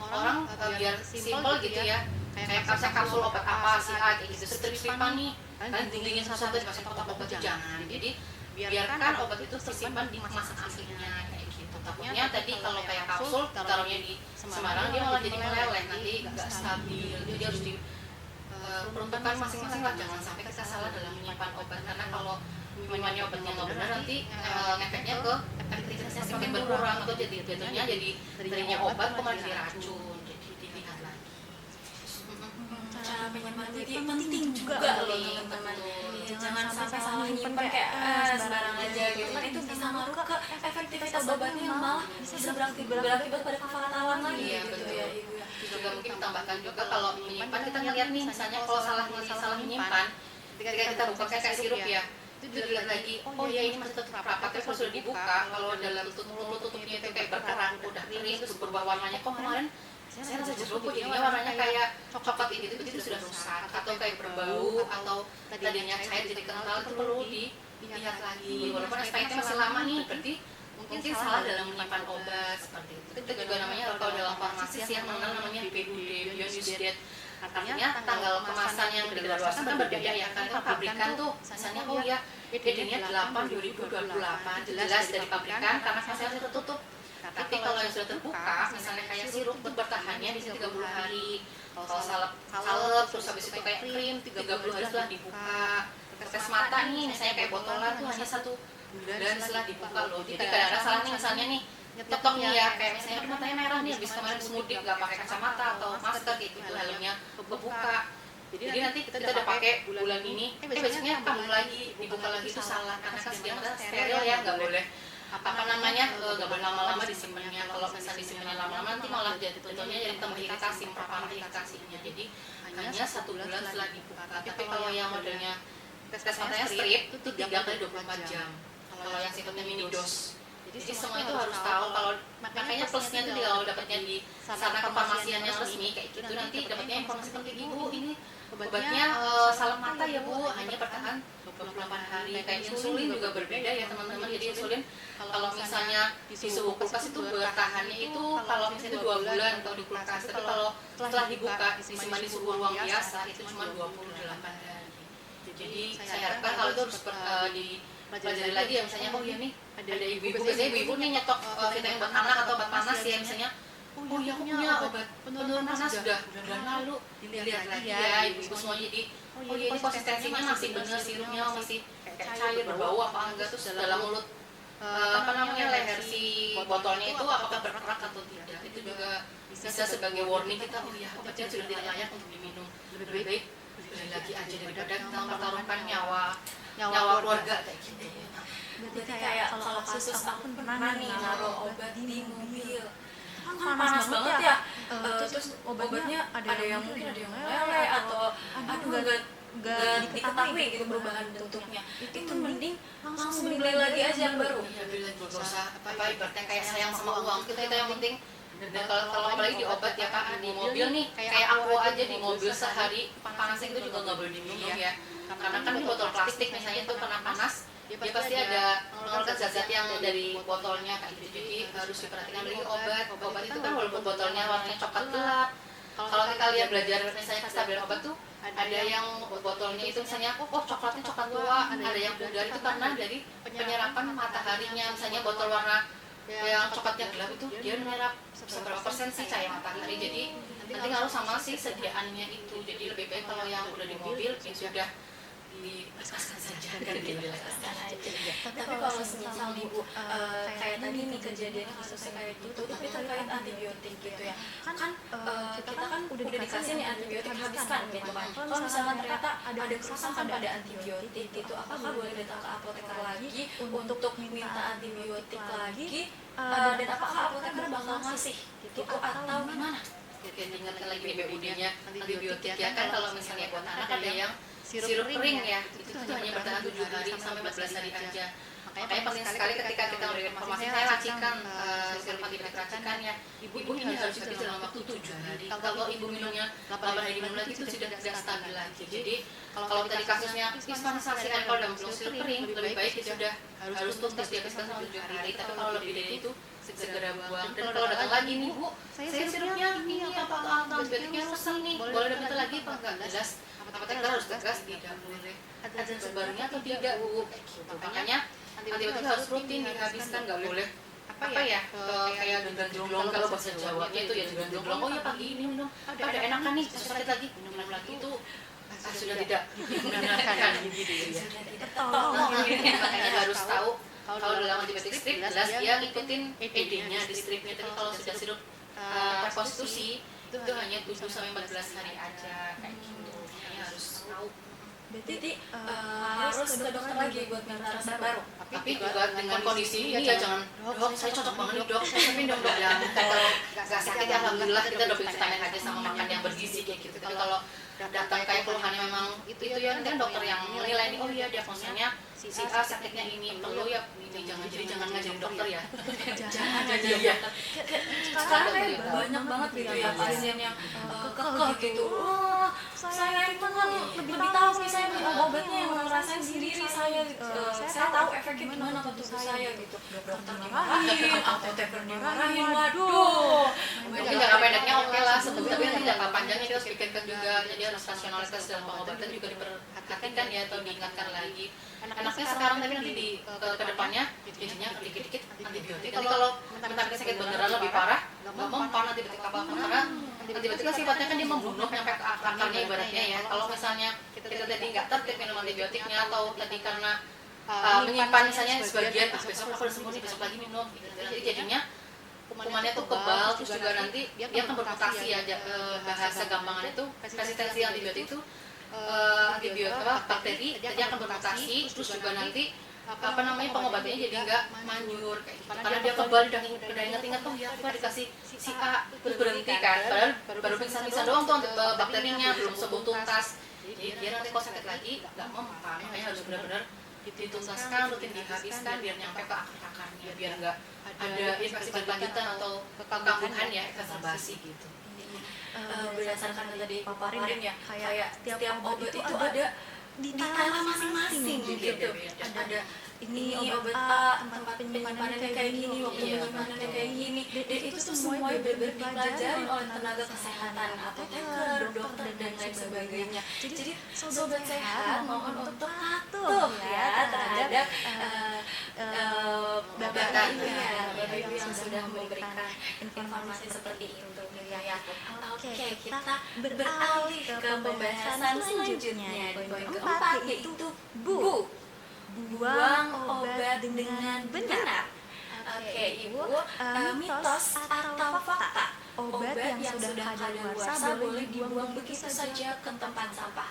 orang biar simple gitu ya, kayak kapsul obat apa si A kayak gitu, strip-stripan nih, kalian dingin satu-satu dikasih kotak obat itu jangan. Jadi biarkan obat itu tersimpan di kemasan aslinya kayak gitu. Takutnya tadi kalau kayak kapsul taruhnya di sembarang, dia malah jadi meleleh, nanti nggak stabil. Jadi harus diperuntukkan masing-masing lah, jangan sampai kita salah dalam menyimpan obat. Karena kalau minumannya obatnya nggak benar, nanti efeknya ke efektivitasnya semakin berkurang, atau jadi jatuhnya jadi tadinya obat kok malah jadi racun. Jadi dilihat lagi. Cara menyimpan itu penting juga loh teman-teman. Jangan sampai salah nyimpan kayak sembarang aja gitu kan, itu bisa ngaruh ke efektivitas obatnya yang malah bisa berakibat pada kefatalan lagi gitu ya Ibu ya. Juga mungkin tambahkan juga kalau menyimpan, kita ngeliat nih misalnya kalau salah menyimpan ketika kita buka kayak sirup ya, itu dilihat lagi, oh ya ini masih tetap rapat, tapi kalau sudah dibuka, kalau dalam mulut tutupnya itu kayak berkerang, udah kering, terus berubah warnanya, kok kemarin saya rasa jeruk kok jadinya warnanya kayak coklat gitu, itu sudah rusak, atau kayak berbau, atau tadinya cair jadi kental, itu perlu dilihat lagi. Walaupun SPK masih lama nih, berarti mungkin salah dalam menyimpan obat seperti itu. Itu juga namanya kalau dalam farmasi yang mengenal namanya BUD, Beyond Use Date. Artinya tanggal kemasan yang didaluarsa kan berbeda ya, kan pabrikan tuh misalnya oh ya edenya 8 2028 jelas dari pabrikan karena kemasannya tertutup. Tapi kalau yang sudah terbuka, misalnya kayak sirup itu bertahannya di 30 hari. Kalau salep terus habis itu kayak krim 30 hari setelah dibuka. Tes mata nih misalnya kayak botolan tuh hanya 1 bulan setelah dibuka loh. Jadi kadang-kadang salah nih misalnya nih nyetok nih ya, kayak misalnya matanya merah nih habis kemarin mudik nggak pakai kacamata atau masker gitu, helmnya kebuka. Jadi nanti kita udah pakai bulan ini, besoknya kambuh lagi, dibuka lagi itu salah karena kan dia steril ya, nggak boleh apa namanya nggak boleh lama-lama disimpannya. Kalau misalnya disimpannya lama-lama nanti malah jatuhnya jadi tambah iritasi, memperparah iritasinya. Jadi hanya 1 bulan setelah dibuka. Tapi kalau yang modelnya tes matanya strip itu 3 kali 24 jam. Kalau yang sifatnya mini dose. Jadi semua itu harus tahu. Kalau makanya plusnya itu kalau dapatnya di sarana kefarmasian yang resmi kayak gitu, nanti dapatnya informasi penting, ibu ini obatnya salep mata ya bu, hanya bertahan 28 hari. Kayak insulin juga berbeda ya teman-teman. Jadi insulin kalau misalnya di suhu kulkas itu bertahannya itu kalau misalnya itu 2 bulan atau di kulkas, tapi kalau setelah dibuka disimpan di suhu ruang biasa itu cuma 28 hari. Jadi saya harapkan kalau itu harus dipelajari lagi ya, misalnya oh ya nih ada ibu-ibu, biasanya ibu-ibu nih nyetok kita yang buat anak atau obat panas ya, misalnya oh ya aku punya obat penurun panas sudah bulan lalu, dilihat lagi ya ibu-ibu semua. Jadi oh ya ini konsistensinya masih benar, sirupnya masih kayak cair, berbau apa enggak, terus dalam mulut apa namanya leher si botolnya itu apakah berkerak atau tidak. Itu juga bisa sebagai warning kita, oh ya obatnya sudah tidak layak untuk diminum, lebih baik beli lagi aja daripada kita mempertaruhkan nyawa keluarga kayak gitu. Berarti kayak kalau kasus aku pernah nih naruh obat di mobil, kan panas banget ya, terus obatnya ada yang mungkin ada yang meleleh atau aduh nggak diketahui gitu perubahan bentuknya, itu mending langsung beli lagi aja yang baru. Ya beli lagi, nggak usah apa ibaratnya kayak sayang sama uang kita, itu yang penting. Dan kalau apalagi di obat ya kak, di mobil nih kayak aku aja di mobil sehari panasnya itu juga nggak boleh diminum ya, karena kan di botol plastik misalnya itu kena panas dia pasti ada mengeluarkan zat-zat yang dari botolnya kayak gitu. Jadi harus diperhatikan. Lagi obat itu kan walaupun botolnya warnanya coklat gelap, kalau kita lihat belajar misalnya kestabilan obat tuh ada yang botolnya itu misalnya oh coklatnya coklat tua, ada yang pudar, itu karena dari penyerapan mataharinya. Misalnya botol warna yang coklatnya gelap itu dia menyerap seberapa persen sih cahaya matahari. Jadi nanti harus sama sih sediaannya itu. Jadi lebih baik kalau yang udah di mobil ya sudah dilepaskan saja dan dilepaskan aja. Tapi kalau misal ibu kayak tadi nih kejadian kasusnya kayak gitu, tapi terkait antibiotik gitu ya, kan kita kan udah dikasih nih antibiotik habiskan gitu kan. Kalau misalnya ternyata ada kerusakan pada antibiotik gitu, apakah boleh datang ke apoteker lagi untuk minta antibiotik lagi, dan apakah apoteker bakal ngasih gitu atau gimana? Ingatkan lagi nih BUD-nya antibiotik ya kan. Kalau misalnya buat anak ada yang sirup kering ya, itu hanya bertahan 7 hari sampai 14 hari aja. Makanya penting sekali ketika kita memberikan informasi, saya racikan sirup antibiotik racikan ya, ibu ini harus habis dalam waktu 7 hari. Kalau ibu minumnya 8 hari minum lagi itu sudah tidak stabil lagi. Jadi kalau tadi kasusnya dispensasi alkohol dan belum sirup kering, lebih baik ya sudah harus tuntas dihabiskan selama 7 hari. Tapi kalau lebih dari itu segera buang. Dan kalau datang lagi nih bu, saya sirupnya ini apa antibiotiknya rusak nih, boleh dapat lagi apa enggak? Jelas apoteker harus tegas tidak boleh ada sebarnya atau tidak bu. Makanya antibiotik harus rutin dihabiskan, nggak boleh apa ya kayak gendang-gendong kalau bahasa Jawanya itu ya gendang-gendong. Oh ya pagi ini minum, ada enakan nih sakit lagi minum lagi itu sudah tidak dibenarkan gitu ya. Makanya harus tahu kalau dalam antibiotik strip jelas dia ngikutin ED-nya di stripnya. Tapi kalau sudah sirup rekonstitusi itu hanya 7 sampai 14 hari aja kayak gitu. Makanya harus tahu. Jadi harus ke dokter lagi buat minta resep baru. Tapi juga dengan kondisi ini ya jangan, dok saya cocok banget nih dok, saya minum dok ya. Kalau nggak sakit ya alhamdulillah kita udah vitamin aja sama makan yang bergizi kayak gitu. Tapi kalau datang kayak keluhannya memang itu ya nanti kan dokter yang menilai nih, oh iya diagnosanya si A sakitnya ini, perlu ya ini, jangan ngajarin dokter ya. Jangan aja Iya. sekarang kayak banyak banget gitu ya pasien yang kekeh gitu. Wah, saya itu lebih tahu nih, saya minum obatnya yang ngerasain sendiri, saya tahu efeknya gimana ke tubuh saya gitu. Dokter dimarahin, apoteker dimarahin, waduh. Mungkin jangka pendeknya oke lah, tapi nanti jangka panjangnya kita harus pikirkan juga, jadi harus rasionalitas dalam pengobatan juga diperhatikan ya atau diingatkan lagi. Enaknya sekarang tapi nanti di ke depannya jadinya dikit-dikit antibiotik. Nanti kalau mentalnya sakit beneran lebih parah, nggak mempan antibiotik apa-apa karena antibiotik kan sifatnya kan dia membunuh sampai ke akarnya ibaratnya ya. Kalau misalnya kita tadi nggak tertib minum antibiotiknya atau tadi karena menyimpan misalnya sebagian besok aku udah sembuh nih besok lagi minum gitu. Jadi jadinya kumannya tuh kebal, terus juga nanti dia akan bermutasi ya, bahasa gampangan itu resistensi antibiotik itu antibiotik bakteri dia akan bermutasi, terus juga nanti pengobatannya jadi nggak manjur kayak gitu. Karena dia kebal udah inget-inget oh ya apa dikasih si A terus berhenti kan, padahal baru pingsan-pingsan doang tuh bakterinya belum sembuh tuntas. Jadi dia nanti kalau sakit lagi nggak mempan, makanya harus benar-benar dituntaskan, rutin dihabiskan biar nyampe ke akar-akarnya, biar nggak ada infeksi berlanjutan atau kekambuhan ya, exacerbasi gitu. Berdasarkan yang tadi paparin ya, kayak setiap obat itu ada di tala masing-masing gitu. Ada ini obat A, tempat penyimpanannya kayak gini, waktu penyimpanannya kayak gini, dan itu tuh semua benar-benar dipelajari oleh tenaga kesehatan, apoteker, dokter dan lain sebagainya. Jadi sobat sehat mohon untuk patuh ya terhadap bapak ibu yang sudah memberikan informasi seperti itu ya. Oke, kita beralih ke pembahasan selanjutnya di poin keempat, yaitu buang obat dengan benar. Oke, Ibu, mitos atau fakta obat yang sudah kadaluarsa boleh dibuang begitu saja ke tempat sampah?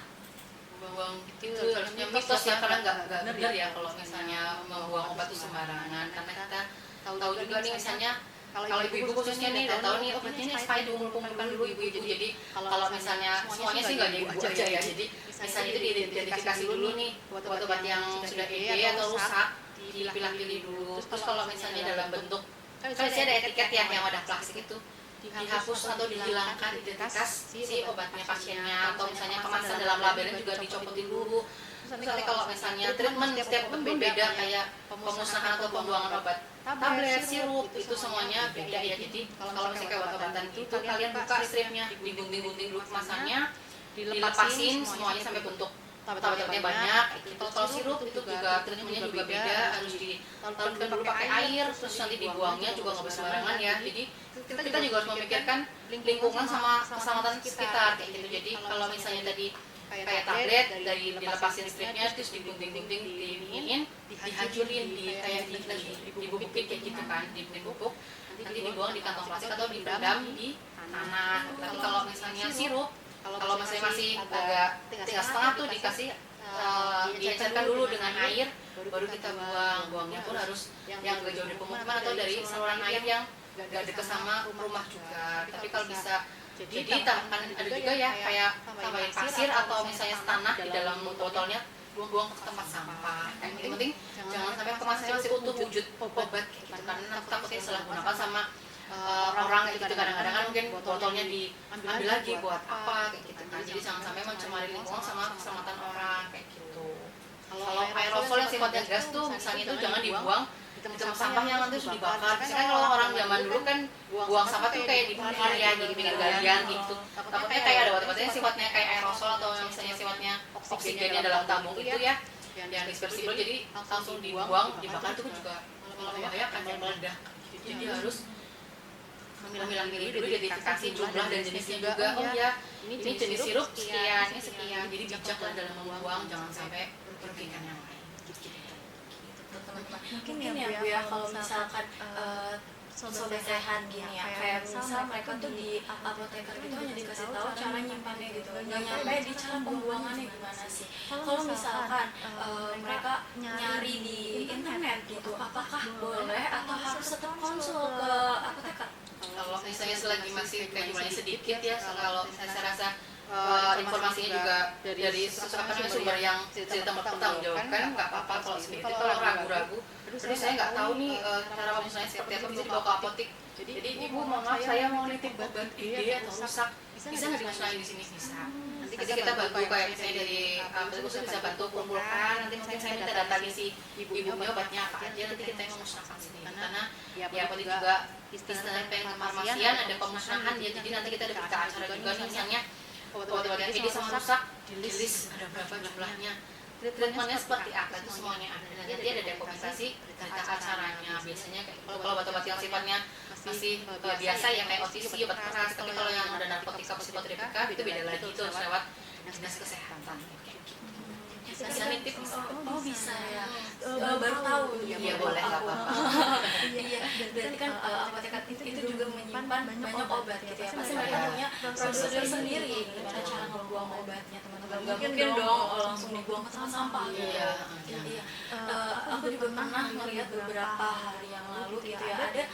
Buang itu harusnya mitos ya, karena nggak benar ya kalau misalnya membuang obat itu sembarangan, karena kita tahu juga nih misalnya kalau ibu-ibu khususnya nih udah tahu nih obatnya ini expired dikumpulkan dulu ibu-ibu. Jadi kalau misalnya semuanya sih nggak ibu aja ya, jadi misalnya itu diidentifikasi dulu nih obat-obat yang sudah ED atau rusak dipilah-pilih dulu. Terus kalau misalnya dalam bentuk kan biasanya ada etiket ya yang wadah plastik itu dihapus atau dihilangkan identitas si obatnya pasiennya, atau misalnya kemasan dalam labelnya juga dicopotin dulu. Terus nanti kalau misalnya treatment setiap obat beda, kayak pemusnahan atau pembuangan obat tablet, sirup, itu semuanya beda ya. Jadi kalau misalnya kayak obat-obatan itu kalian buka stripnya, digunting-gunting dulu kemasannya, dilepasin semuanya sampai bentuk tablet-tabletnya banyak. Itu kalau sirup itu juga treatmentnya juga beda, harus ditaruhkan dulu pakai air, terus nanti dibuangnya juga nggak sembarangan ya. Jadi kita juga harus memikirkan lingkungan sama keselamatan sekitar kayak gitu. Jadi kalau misalnya tadi kayak tablet dari dilepasin stripnya terus digunting-gunting, diiniin, dihancurin, dibubukin kayak gitu kan, dibikin bubuk, nanti dibuang di kantong plastik atau direndam di tanah. Tapi kalau misalnya sirup, kalau masih agak tinggal setengah tuh dikasih diencerkan dulu dengan air, baru kita buangnya pun harus yang gak jauh dari pemukiman atau dari saluran air yang gak dekat sama rumah juga. Tapi kalau bisa jadi tambahkan ada juga ya kayak tambahin pasir atau misalnya tanah di dalam botolnya, buang ke tempat sampah. Yang penting jangan sampai kemasannya masih utuh wujud obat kayak gitu, karena takutnya disalahgunakan sama orang kayak gitu. Kadang-kadang kan mungkin botolnya diambil lagi buat apa kayak gitu kan. Jadi jangan sampai mencemari lingkungan sama keselamatan orang kayak gitu. Kalau aerosol yang sifatnya gas tuh misalnya itu jangan dibuang di tempat sampah yang nanti sudah dibakar. Misalnya kalau orang zaman dulu kan buang sampah tuh kayak di pinggir ya, di pinggir galian gitu. Takutnya kayak ada obat-obatnya sifatnya kayak aerosol atau yang misalnya sifatnya oksigennya dalam tabung itu ya, yang dispersibel, jadi langsung dibuang, dibakar itu juga membahayakan dan meledak. Jadi harus memilah-milih dulu, identifikasi jumlah dan jenisnya juga. Oh ya, ini jenis sirup sekian, ini sekian. Jadi bijaklah dalam membuang, jangan sampai merugikan yang lain. Mungkin ya Bu ya, kalau misalkan sobat sehat gini ya, kayak misal mereka tuh di apoteker gitu hanya dikasih tahu cara nyimpannya gitu, nggak nyampe di cara pembuangannya gimana sih. Kalau misalkan mereka nyari di internet gitu, apakah boleh atau harus tetap konsul ke apoteker? Kalau misalnya selagi masih kayak jumlahnya sedikit ya, kalau saya rasa informasinya juga dari sumber yang tidak mempertanggungjawabkan, nggak apa-apa kalau seperti itu. Kalau ragu-ragu, terus saya nggak tahu nih cara pemusnahannya seperti apa, bisa dibawa ke apotik. Jadi ibu, mohon maaf, saya mau nitip obat ide atau rusak, bisa nggak dimusnahin di sini? Bisa. Nanti kita bantu kayak misalnya dari petugas bisa bantu kumpulkan. Nanti mungkin saya minta datanya si ibunya obatnya apa aja, nanti kita yang memusnahkan sini. Karena ya apotik juga istilahnya kefarmasian ada pemusnahan ya, jadi nanti kita ada berita acara juga nih, misalnya obat-obat ini sama rusak di list ada berapa jumlahnya, treatmentnya seperti apa, itu semuanya ada. Nanti ada dokumentasi berita acaranya. Biasanya kalau obat-obat yang sifatnya masih biasa ya kayak OTC, obat keras, tapi kalau yang ada narkotika, psikotropika itu beda lagi, itu harus lewat dinas kesehatan. Bisa nitip? Oh bisa ya. Baru tahu. Iya boleh, nggak apa-apa. Iya, berarti kan apoteker itu juga menyimpan banyak obat gitu ya. Pasti mereka punya prosedur sendiri gimana cara ngebuang obatnya, teman-teman. Nggak mungkin dong langsung dibuang ke sampah. Iya. Aku juga pernah ngeliat beberapa hari yang lalu gitu ya, ada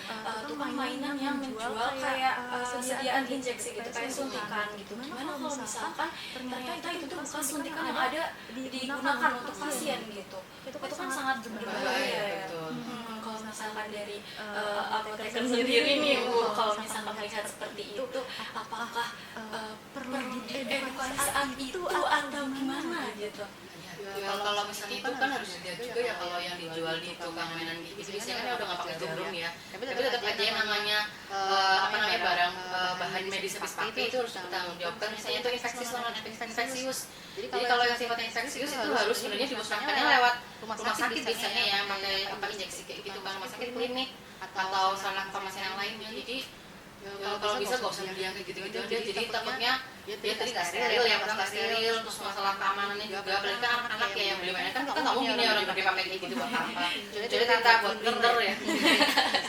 tukang mainan yang menjual kayak sediaan injeksi gitu, kayak suntikan gitu. Gimana kalau misalkan ternyata itu tuh bukan suntikan yang ada digunakan untuk pasien gitu, itu kan sangat berbahaya ya. Kalau misalkan dari apoteker sendiri nih Bu, kalau misalkan melihat seperti itu, apakah perlu diedukasi saat itu atau gimana gitu? Ya, kalau misalnya itu kan harus dilihat juga ya, kalau yang dijual di tukang mainan gitu biasanya kan udah nggak pakai jarum ya, tapi tetap aja yang namanya barang bahan medis habis pakai itu harus bertanggung jawabkan. Misalnya itu infeksius, jadi kalau yang sifatnya infeksius itu harus sebenarnya dimusnahkannya lewat rumah sakit biasanya ya, pakai injeksi kayak gitu kan, rumah sakit klinik atau sarana farmasi yang lainnya. Jadi kalau bisa gak usah beli yang kayak gitu-gitu aja, jadi takutnya dia tadi nggak steril ya, pas nggak steril, terus masalah keamanannya juga, apalagi kan anak-anak ya yang beli mainan kan nggak mungkin ya orang gede pakai kayak gitu buat apa, jadi kita buat pinter ya.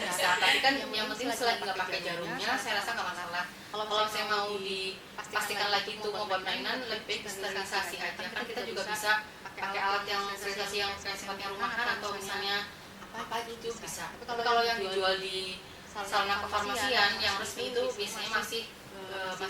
Bisa, tapi kan yang penting selagi nggak pakai jarumnya, saya rasa nggak masalah. Kalau saya mau dipastikan lagi itu mau buat mainan, lebih ke sterilisasi aja, kan kita juga bisa pakai alat yang sterilisasi yang sifatnya rumahan atau misalnya apa gitu bisa. Tapi kalau yang dijual di sarana kefarmasian yang resmi itu biasanya masih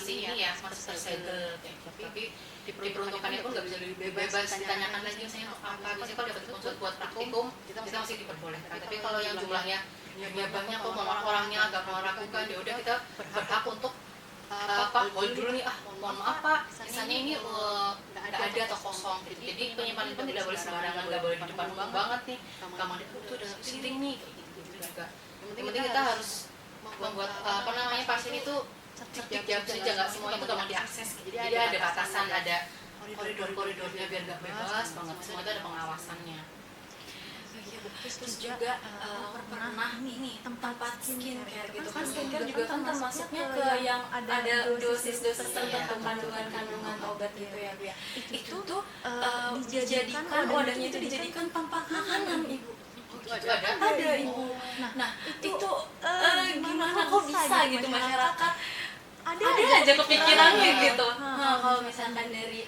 ini ya, masih tersegel, tapi diperuntukannya pun nggak bisa lebih bebas ditanyakan lagi misalnya apa. Biasanya kalau dapat konsult buat praktikum kita masih diperbolehkan, tapi kalau yang jumlahnya ya banyak kok, orangnya agak meragukan, ya udah kita berhak untuk Pak hold dulu nih, mohon maaf Pak, misalnya ini nggak ada atau kosong gitu. Jadi penyimpanan pun tidak boleh sembarangan, nggak boleh di depan umum banget nih, kamar itu udah sering nih gitu juga. Yang penting kita harus membuat pasien itu cerdik saja, nggak semuanya itu gampang diakses gitu. Jadi ada batasan, ada koridor-koridornya biar nggak bebas banget, semua itu ada pengawasannya. Terus juga pernah nih tempat skincare gitu kan, skincare juga kan termasuknya ke yang ada dosis-dosis tertentu kandungan obat gitu ya Bu ya. Itu tuh dijadikan wadahnya itu dijadikan tempat makanan Ibu. Ada Ibu. Nah itu gimana kok bisa gitu masyarakat ada aja kepikirannya gitu. Kalau misalkan dari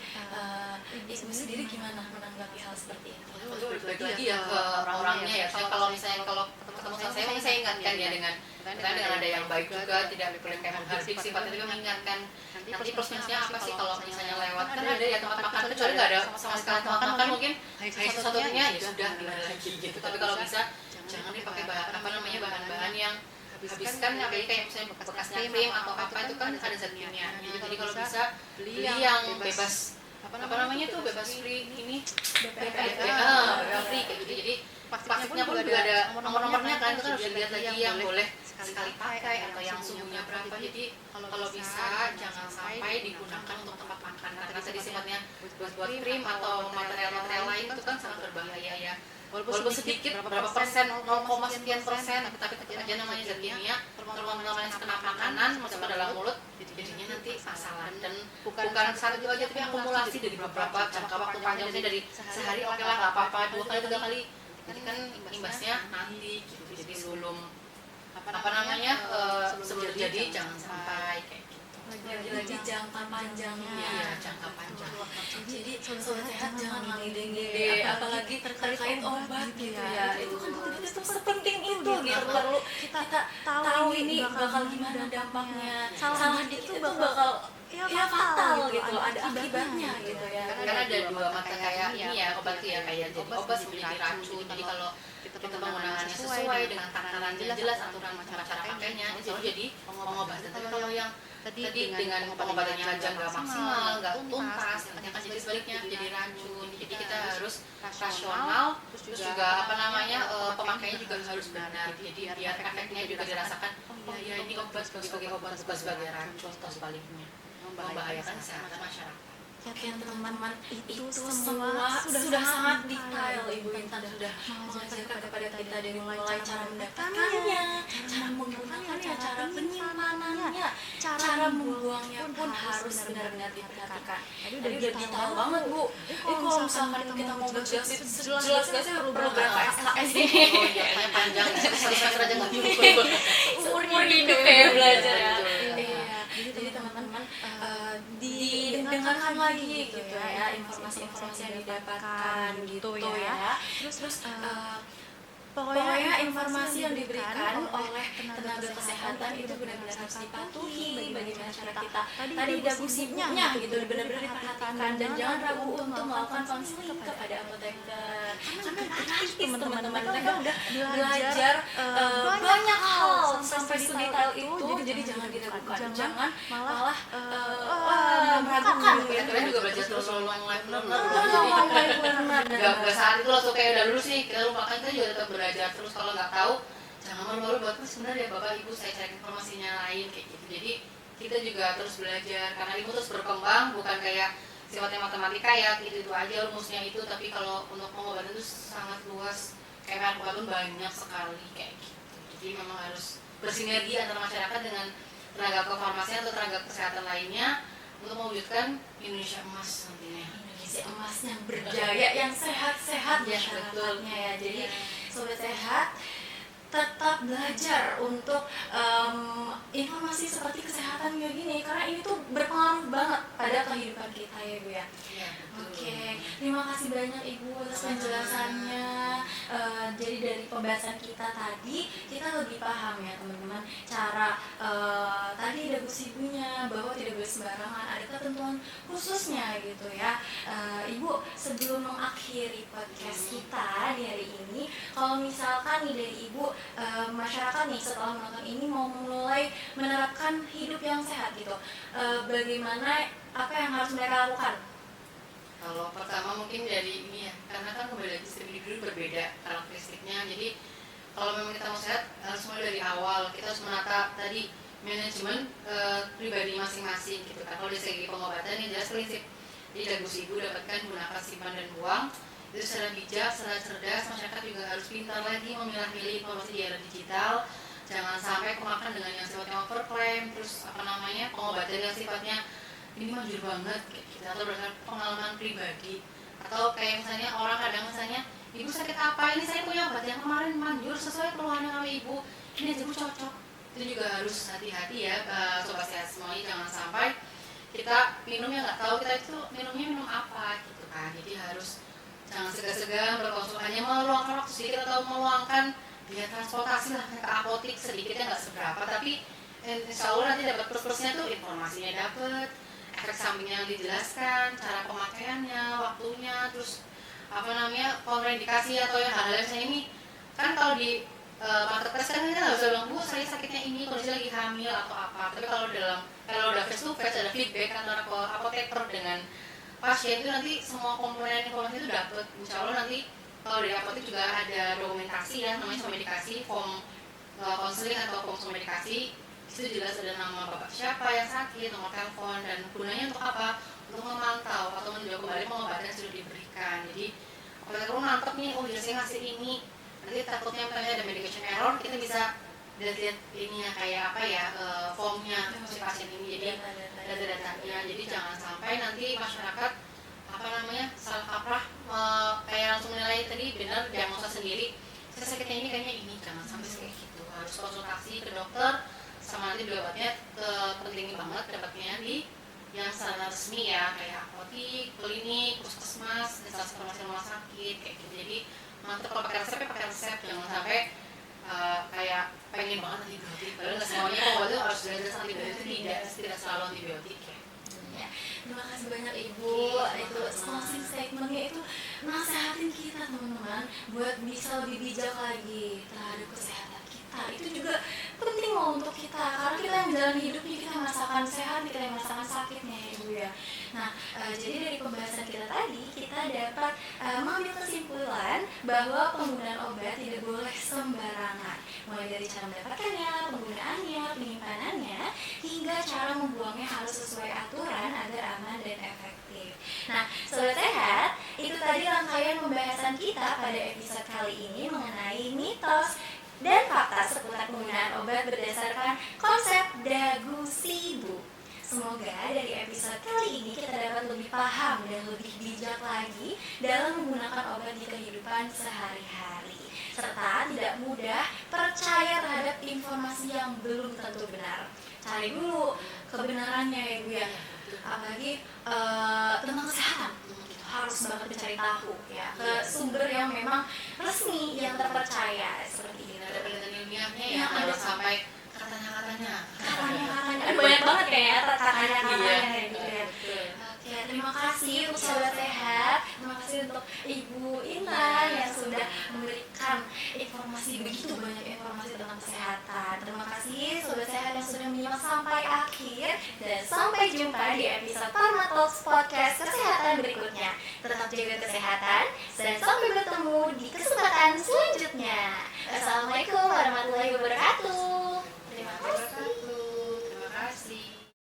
Ibu sendiri gimana menanggapi hal seperti itu? Itu balik lagi ya ke orangnya ya. Saya kalau misalnya ketemu sama saya ingatkan ya dengan ada yang baik juga, tidak boleh kayak menghardik sifatnya, tapi mengingatkan nanti plus minusnya apa sih kalau misalnya lewat. Kan ada ya tempat makan kecuali nggak ada sama sekali tempat makan, mungkin satu-satunya ya sudah gimana lagi gitu. Tapi kalau bisa jangan dipakai bahan-bahan yang habiskan, apalagi kayak misalnya bekasnya krim atau apa itu kan ada zat kimia. Jadi kalau bisa beli yang bebas bebas free ini free kayak gitu. Jadi plastiknya pun juga ada nomor-nomornya kan, itu kan harus dilihat lagi yang boleh sekali pakai atau yang suhunya berapa. Jadi kalau bisa jangan sampai digunakan untuk tempat makan, karena tadi sifatnya buat krim atau material-material lain itu kan sangat berbahaya ya. Walaupun sedikit berapa persen, 0, sekian persen, tapi tetap aja namanya zat kimia, terutama yang kena makanan masuk ke dalam mulut, jadinya nanti masalah. Dan bukan satu aja, tapi akumulasi dari beberapa jangka waktu panjang, misalnya dari sehari oke lah nggak apa-apa, 2 kali 3 kali, jadi kan imbasnya nanti gitu. Jadi sebelum jadi jangan sampai kayak gitu. Lagi-lagi jangka panjangnya. Iya, jangka panjang. Jadi sobat sehat jangan ngide-ngide, apalagi terkait obat gitu ya. Itu kan obat itu sepenting itu gitu. Perlu kita tahu ini bakal gimana dampaknya. Salah dikit itu bakal ya fatal gitu, ada akibatnya gitu ya. Karena ada dua mata kayak ini ya, obat itu ya kayak jadi obat memiliki racun. Jadi kalau kita penggunaannya sesuai dengan takaran yang jelas, aturan cara pakainya, itu jadi pengobatan. Tapi kalau yang tadi dengan pengobatannya aja nggak maksimal, nggak tuntas, yang kan jadi sebaliknya jadi racun. Jadi kita harus rasional, terus juga apa namanya pemakaiannya juga harus benar. Jadi biar efeknya juga dirasakan. Oh ya ini obat sebagai obat, bukan sebagai racun atau sebaliknya membahayakan kesehatan masyarakat. Ya teman-teman, itu semua sudah sangat detail Ibu Intan sudah mengajarkan kepada kita dari mulai cara mendapatkannya, cara menggunakannya, cara penyimpanannya, cara membuangnya pun harus benar-benar diperhatikan. Tadi udah detail banget Bu. Kalau misalkan kita mau ngejelasin jelas-jelasnya perlu berapa SKS ini? Oh iya, kayaknya panjang ya. Semester aja nggak cukup. Umur hidup ya belajar ya. Jadi teman-teman didengarkan lagi gitu ya informasi-informasi yang didapatkan gitu ya. Terus pokoknya informasi yang diberikan oleh tenaga kesehatan itu benar-benar harus dipatuhi bagaimana cara kita tadi dagu sibuknya gitu benar-benar diperhatikan dan jangan ragu untuk melakukan konseling kepada apoteker karena gratis teman-teman mereka udah belajar banyak hal sampai sedetail itu jadi jangan diragukan jangan malah meragukan Ya, kalian juga belajar terus online learner. Gak saat itu langsung kayak udah lulus nih, kita lupakan, kita juga tetap belajar terus. Kalau nggak tahu, jangan malu-malu buat sebenarnya Bapak Ibu saya cari informasinya lain kayak gitu. Jadi kita juga terus belajar karena ilmu terus berkembang, bukan kayak sifatnya matematika ya itu aja rumusnya itu. Tapi kalau untuk pengobatan itu sangat luas, kayak pengobatan banyak sekali kayak gitu. Jadi memang harus bersinergi antara masyarakat dengan tenaga kefarmasian atau tenaga kesehatan lainnya untuk mewujudkan Indonesia emas nantinya. Indonesia emas yang berjaya, yang sehat-sehat ya syaratnya ya. Jadi sobat sehat tetap belajar untuk informasi seperti kesehatan kayak gini karena ini tuh berpengaruh banget pada kehidupan kita ya Bu ya. Oke, terima kasih banyak Ibu atas penjelasannya. Jadi dari pembahasan kita tadi kita lebih paham ya teman-teman cara tadi dagu sibunya bahwa tidak boleh sembarangan ada ketentuan khususnya gitu ya. Ibu sebelum mengakhiri podcast kita di hari ini, kalau misalkan nih dari Ibu masyarakat nih setelah menonton ini mau mulai menerapkan hidup yang sehat gitu, bagaimana apa yang harus mereka lakukan? Kalau pertama mungkin dari ini ya, karena kan kembali lagi setiap individu berbeda karakteristiknya. Jadi kalau memang kita mau sehat harus mulai dari awal. Kita harus menata tadi manajemen pribadi masing-masing gitu kan. Kalau dari segi pengobatan yang jelas prinsip jadi dagu sibu dapatkan gunakan simpan dan buang itu secara bijak, secara cerdas. Masyarakat juga harus pintar lagi memilah-milih informasi di era digital. Jangan sampai kemakan dengan yang sifatnya overclaim, terus apa namanya pengobatan yang sifatnya ini manjur banget kayak gitu, atau berdasarkan pengalaman pribadi, atau kayak misalnya orang kadang misalnya ibu sakit apa, ini saya punya obat yang kemarin manjur sesuai keluhannya sama ibu, ini aja bu cocok. Itu juga harus hati-hati ya sobat sehat semuanya, jangan sampai kita minumnya nggak tahu kita itu minum apa gitu kan. Jadi harus jangan segan-segan berkonsultasi, meluangkan waktu sedikit atau meluangkan biaya transportasi lah ke apotik sedikitnya nggak seberapa, tapi insya Allah nanti dapat plus-plusnya tuh informasinya dapat, efek sampingnya yang dijelaskan, cara pemakaiannya, waktunya, terus apa namanya kontraindikasi atau yang hal-hal misalnya ini kan kalau di marketplace kan kita nggak bisa bilang bu saya sakitnya ini kondisi lagi hamil atau apa, tapi kalau udah face to face ada feedback antara apoteker dengan pasien itu nanti semua komponen informasi itu dapat. Insya Allah nanti kalau dari apotek juga ada dokumentasi ya namanya medikasi form konseling atau form medikasi. Itu jelas ada nama bapak siapa yang sakit, nomor telepon, dan gunanya untuk apa? Untuk memantau atau meninjau kembali pengobatan yang sudah diberikan. Jadi apoteker perlu nangkep nih, oh ya saya ngasih ini, nanti takutnya misalnya ada medication error, kita bisa lihat ininya kayak apa ya formnya si pasien ini, jadi data-datanya. Jadi jangan sampai nanti masyarakat apa namanya salah kaprah kayak langsung menilai tadi benar diagnosa sendiri, saya sakitnya ini kayaknya ini, jangan sampai kayak gitu. Harus konsultasi ke dokter sama nanti beli obatnya penting banget dapatnya di yang secara resmi ya, kayak apotik, klinik, puskesmas, instansi farmasi rumah sakit kayak gitu. Jadi mantep kalau pakai resep ya pakai resep, jangan sampai kayak pengen banget antibiotik padahal nggak semuanya kok itu harus belajar antibiotik, tidak selalu antibiotik ya. Ya, terima kasih banyak Ibu. Itu closing statementnya itu nasehatin kita teman-teman buat bisa lebih bijak lagi terhadap kesehatan kita. Itu juga penting loh untuk kita, karena kita yang menjalani hidupnya, kita merasakan sehat, kita yang merasakan sakitnya ya Ibu ya. Nah, jadi dari pembahasan kita tadi, kita dapat mengambil kesimpulan bahwa penggunaan obat tidak boleh sembarangan, mulai dari cara mendapatkannya, penggunaannya, penyimpanannya, hingga cara membuangnya harus sesuai aturan agar aman dan efektif. Nah, Sobat Sehat, itu tadi rangkaian pembahasan kita pada episode kali ini mengenai mitos dan fakta seputar penggunaan obat berdasarkan konsep Dagu Shibu. Semoga dari episode kali ini kita dapat lebih paham dan lebih bijak lagi dalam menggunakan obat di kehidupan sehari-hari, serta tidak mudah percaya terhadap informasi yang belum tentu benar. Cari dulu kebenarannya ya Bu ya, apalagi tentang kesehatan. Harus banget mencari tahu ya ke sumber yang memang resmi, yang terpercaya seperti ini. Ada penelitian ilmiahnya ya, ada sampai katanya banyak banget ya katanya gitu ya. Betul. Oke, terima kasih untuk Sobat Sehat, terima kasih untuk Ibu Intan yang sudah memberikan informasi, begitu banyak informasi tentang kesehatan. Terima kasih Sobat Sehat yang sudah menyimak sampai akhir, dan sampai jumpa di episode Pharma Talks Podcast Kesehatan berikutnya. Tetap jaga kesehatan dan sampai bertemu di kesempatan selanjutnya. Assalamualaikum